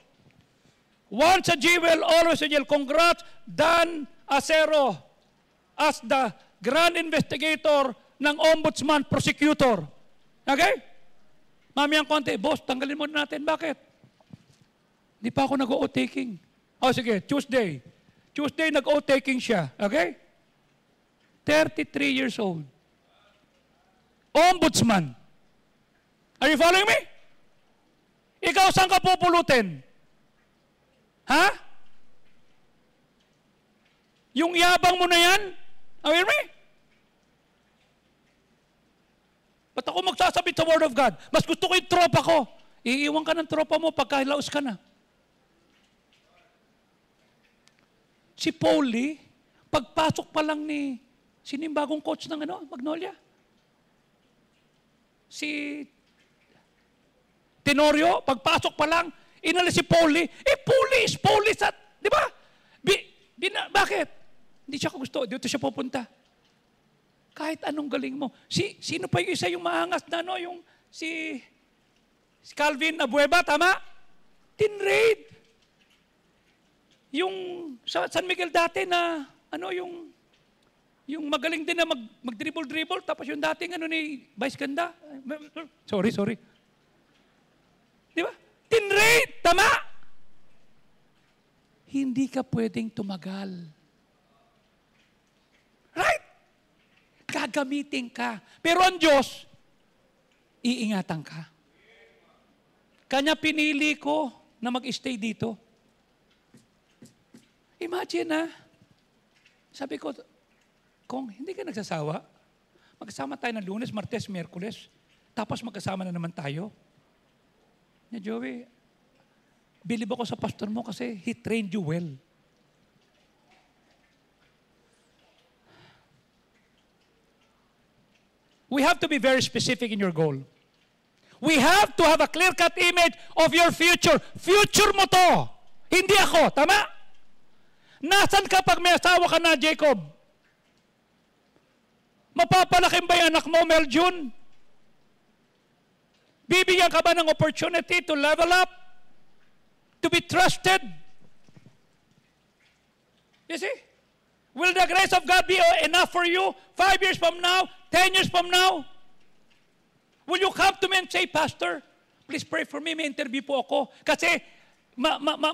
Once a jewel, always a jewel. Congrats, Dan Acero as the grand investigator ng ombudsman prosecutor. Okay? Mamayang konti, boss, tanggalin mo natin. Bakit? Di pa ako nag-o-taking. O sige, Tuesday. Tuesday nag-o-taking siya. Okay? 33 years old. Ombudsman. Are you following me? Ikaw saan ka pupulutin? Ha? Yung yabang mo na yan? Are you me? Ba't ako magsasabit sa Word of God? Mas gusto ko yung tropa ko. Iiwan ka ng tropa mo pagka hilaos ka na. Si Pauli, pagpasok pa lang ni Sino yung bagong coach ng Magnolia? Si Tenorio, pagpasok pa lang, inalis si Paulie. Paulie sa, di ba? Bakit? Hindi siya gusto, dito siya pupunta. Kahit anong galing mo. Sino pa yung isa yung maangas na, si Calvin Abueva, tama? Tinraid. Yung sa San Miguel dati na, yung magaling din na mag-dribble, tapos yung dating ni Vice Ganda. Sorry. Di ba? Tinraid, tama? Hindi ka pwedeng tumagal. Right? Gagamitin ka. Pero ang Diyos, iingatan ka. Kanya pinili ko na mag-stay dito. Imagine sabi ko, kung hindi ka nagsasawa, magkasama tayo ng Lunes, Martes, Miyerkules, tapos magkasama na naman tayo. Joey, bilib ako sa pastor mo kasi he trained you well. We have to be very specific in your goal. We have to have a clear-cut image of your future. Future mo to. Hindi ako. Tama? Nasaan ka pag may asawa ka na, Jacob? Mapapalaking ba yung anak mo, Meljun? Bibigyan ka ba ng opportunity to level up? To be trusted? You see? Will the grace of God be enough for you 5 years from now, 10 years from now? Will you come to me and say, Pastor, please pray for me, may interview po ako kasi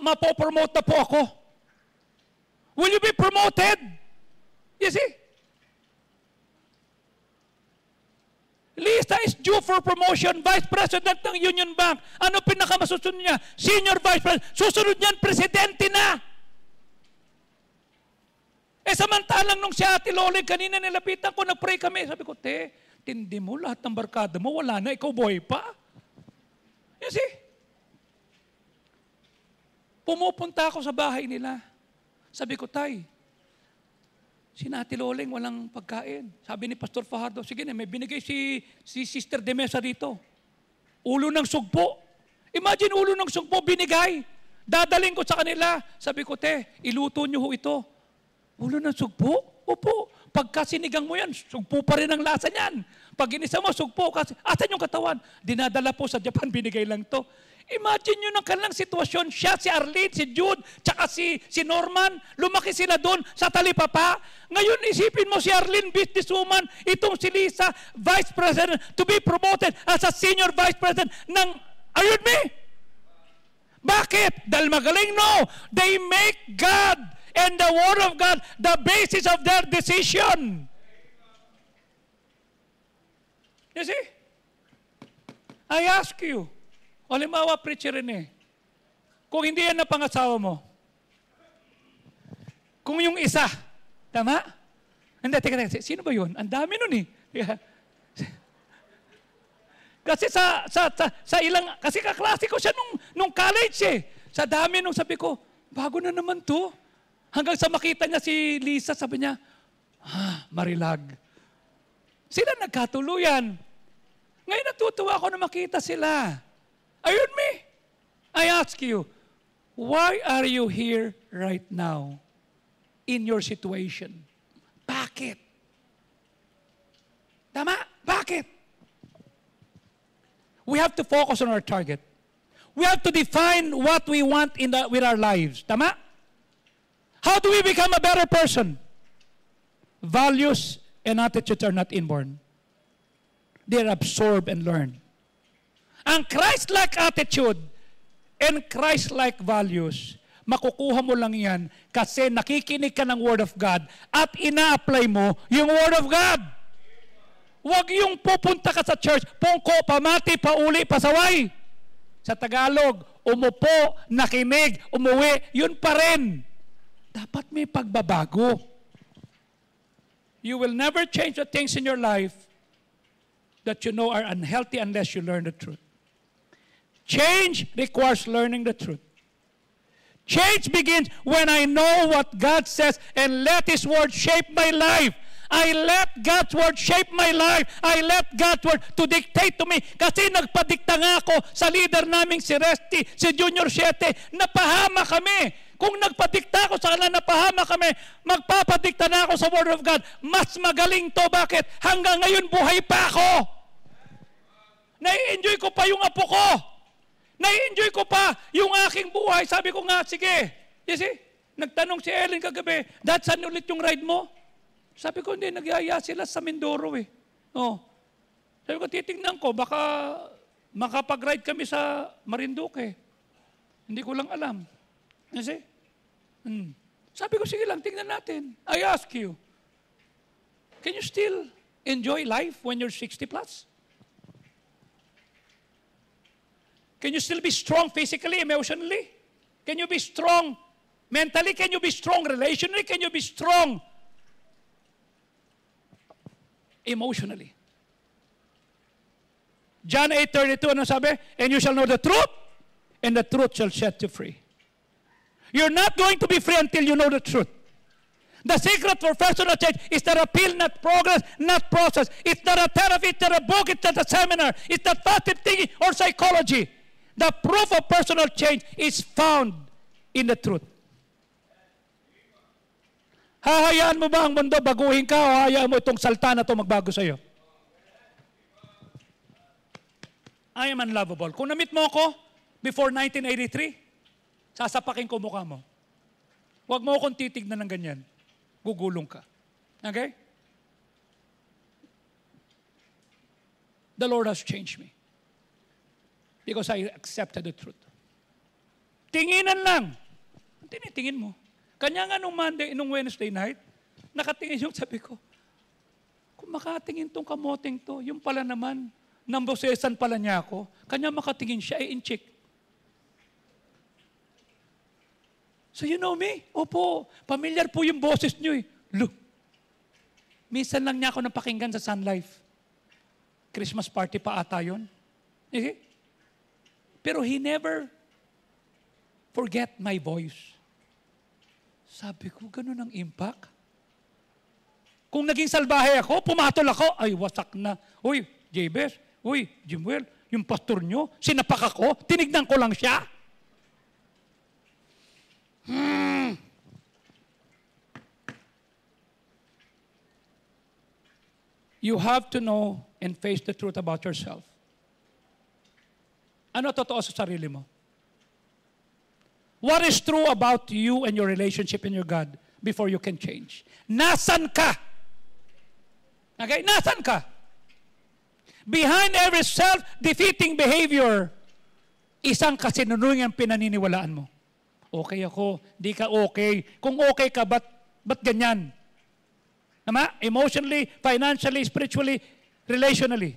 mapopromote na po ako. Will you be promoted? You see? Lisa is due for promotion, Vice President ng Union Bank. Ano pinakamasusunod niya? Senior Vice President. Susunod niyan, Presidente na. Samantalang nung si Ate Loling, kanina nilapitan ko, nag-pray kami. Sabi ko, tindi mo, lahat ng barkada mo, wala na, ikaw boy pa. You see? Pumupunta ako sa bahay nila. Sabi ko, Tay, si Ate Loling walang pagkain. Sabi ni Pastor Fajardo, sige na, may binigay si Sister de Mesa dito. Ulo ng sugpo. Imagine ulo ng sugpo, binigay. Dadaling ko sa kanila. Sabi ko, iluto niyo ho ito. Ulo ng sugpo? Opo. Pagka sinigang mo yan, sugpo pa rin ang lasa niyan. Pag inisa mo, sugpo. Asan yung katawan? Dinadala po sa Japan, binigay lang to. Imagine nyo ng kanilang sitwasyon. Siya, si Arlene, si Jude, tsaka si Norman, lumaki sila doon sa Talipapa. Ngayon, isipin mo si Arlene, businesswoman, itong si Lisa, Vice President, to be promoted as a Senior Vice President ng, are you with me? Bakit? Dahil magaling? No. They make God and the Word of God the basis of their decision. You see? I ask you, halimbawa, preacher rin kung hindi yan na pangasawa mo, kung yung isa, tama? Hindi, teka, sino ba yun? Ang dami nun Yeah. Kasi sa ilang, kasi kaklase ko siya nung college Sa dami nung sabi ko, bago na naman to. Hanggang sa makita niya si Lisa, sabi niya, Marilag. Sila nagkatuluyan. Ngayon natutuwa ako na makita sila. Ayun me. I ask you, why are you here right now in your situation? Bakit? Tama? Bakit? We have to focus on our target. We have to define what we want with our lives. Tama? How do we become a better person? Values and attitudes are not inborn. They are absorbed and learned. Ang Christ-like attitude and Christ-like values, makukuha mo lang yan kasi nakikinig ka ng Word of God at ina-apply mo yung Word of God. Huwag yung pupunta ka sa church, pungko, pamati, pauli, pasaway. Sa Tagalog, umupo, nakinig, umuwi, yun pa rin. Dapat may pagbabago. You will never change the things in your life that you know are unhealthy unless you learn the truth. Change requires learning the truth. Change begins when I know what God says and let His Word shape my life. I let God's Word shape my life. I let God's Word to dictate to me. Kasi nagpadikta nga ako sa leader naming si Resty, si Junior 7. Napahama kami. Kung nagpadikta ako sa kanila, napahama kami. Magpapadikta na ako sa Word of God. Mas magaling to. Bakit? Hanggang ngayon buhay pa ako. Nai-enjoy ko pa yung apo ko. Nai-enjoy ko pa yung aking buhay. Sabi ko nga, sige. You see? Nagtanong si Ellen kagabi, Dad, saan ulit yung ride mo? Sabi ko, hindi, nagyaya sila sa Mindoro eh. Oh. Sabi ko, titingnan ko, baka makapag-ride kami sa Marinduque. Hindi ko lang alam. Kasi, sabi ko, sige lang, tingnan natin. I ask you, can you still enjoy life when you're 60 plus? Can you still be strong physically, emotionally? Can you be strong mentally? Can you be strong relationally? Can you be strong emotionally? John 8:32, ano sabi? And you shall know the truth, and the truth shall set you free. You're not going to be free until you know the truth. The secret for personal change is not a pill, not progress, not process. It's not a therapy, it's not a book, it's not a seminar. It's not positive thinking or psychology. The proof of personal change is found in the truth. Hahayaan mo ba ang mundo baguhin ka o hahayaan mo itong salta na ito magbago sa'yo? I am unlovable. Kung na-meet mo ako before 1983, sasapakin ko mukha mo. Huwag mo akong titignan ng ganyan. Gugulong ka. Okay? The Lord has changed me because I accepted the truth. Tinginan lang. Tinitingin mo. Kanya nga nung Wednesday night, nakatingin yung sabi ko, kung makatingin tong kamoting to, yung pala naman, nambosesan pala niya ako, kanya makatingin siya, in-check. So you know me? Opo, familiar po yung boses niyo eh. Look, minsan lang niya ako napakinggan sa Sun Life. Christmas party pa ata yun. Okay? Pero he never forget my voice. Sabi ko, ganun ang impact. Kung naging salbahe ako, pumatol ako, ay wasak na. Uy, Jabez, uy, Jimuel, yung pastor nyo, sinapak ako, tinignan ko lang siya. You have to know and face the truth about yourself. Ano totoo sa sarili mo? What is true about you and your relationship in your God before you can change? Nasan ka? Okay? Nasan ka? Behind every self-defeating behavior, isang kasinunungan pinaniniwalaan mo. Okay ako, di ka okay. Kung okay ka, ba't ganyan? Tama? Emotionally, financially, spiritually, relationally.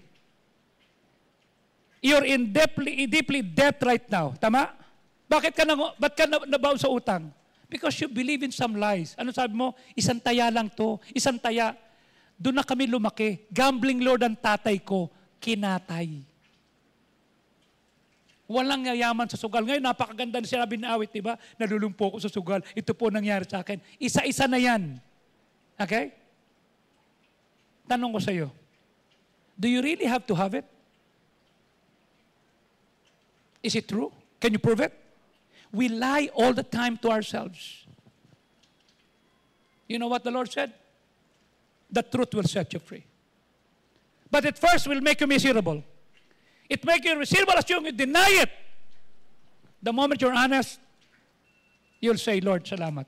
You're in deeply debt right now. Tama? Ba't ka nabaw sa utang? Because you believe in some lies. Ano sabi mo? Isang taya lang to. Isang taya. Doon na kami lumaki. Gambling lord ang tatay ko. Kinatay. Walang yayaman sa sugal. Ngayon, napakaganda na sinabi na awit, diba? Nalulumpo ko sa sugal. Ito po nangyari sa akin. Isa-isa na yan. Okay? Tanong ko sa iyo. Do you really have to have it? Is it true? Can you prove it? We lie all the time to ourselves. You know what the Lord said? The truth will set you free. But at first will make you miserable. It makes you miserable as you deny it. The moment you're honest, you'll say, Lord, salamat.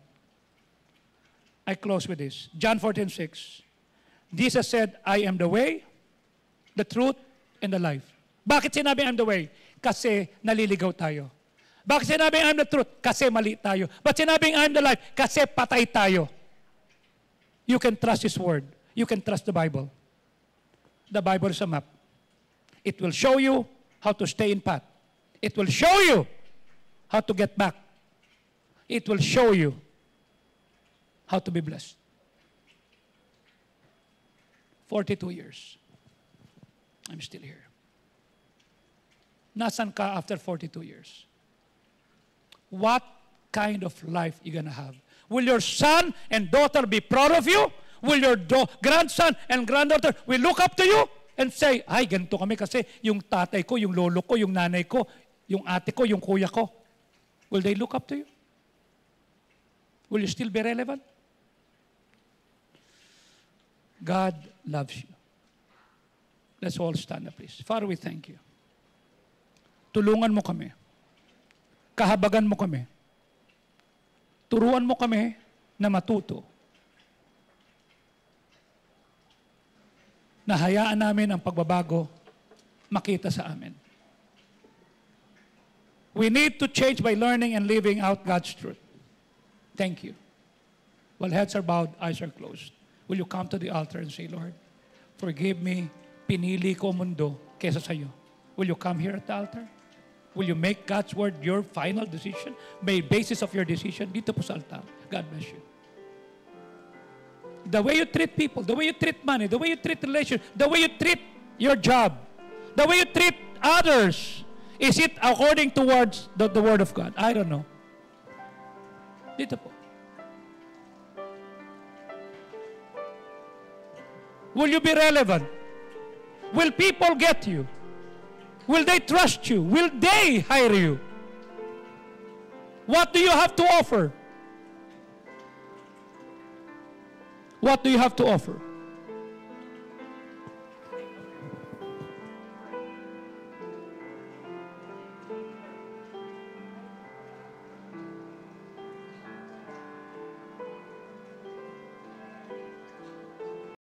I close with this. John 14:6. Jesus said, I am the way, the truth, and the life. Bakit sinabi I'm the way? Kasi naliligaw tayo. Bakit sinabing I'm the truth? Kasi mali tayo. Bakit sinabing I'm the life? Kasi patay tayo. You can trust His Word. You can trust the Bible. The Bible is a map. It will show you how to stay in path. It will show you how to get back. It will show you how to be blessed. 42 years. I'm still here. Nasan ka after 42 years? What kind of life you gonna have? Will your son and daughter be proud of you? Will your grandson and granddaughter will look up to you and say, ay, ganito kami kasi yung tatay ko, yung lolo ko, yung nanay ko, yung ate ko, yung kuya ko. Will they look up to you? Will you still be relevant? God loves you. Let's all stand up, please. Father, we thank you. Tulungan mo kami. Kahabagan mo kami. Turuan mo kami na matuto. Na hayaan namin ang pagbabago makita sa amin. We need to change by learning and living out God's truth. Thank you. While heads are bowed, eyes are closed. Will you come to the altar and say, Lord, forgive me, pinili ko mundo kesa sa iyo. Will you come here at the altar? Will you make God's word your final decision? May basis of your decision dito po sa altar. God bless you. The way you treat people, the way you treat money, the way you treat relations, the way you treat your job, the way you treat others, is it according towards the word of God? I don't know. Dito po. Will you be relevant? Will people get you? Will they trust you? Will they hire you? What do you have to offer? What do you have to offer?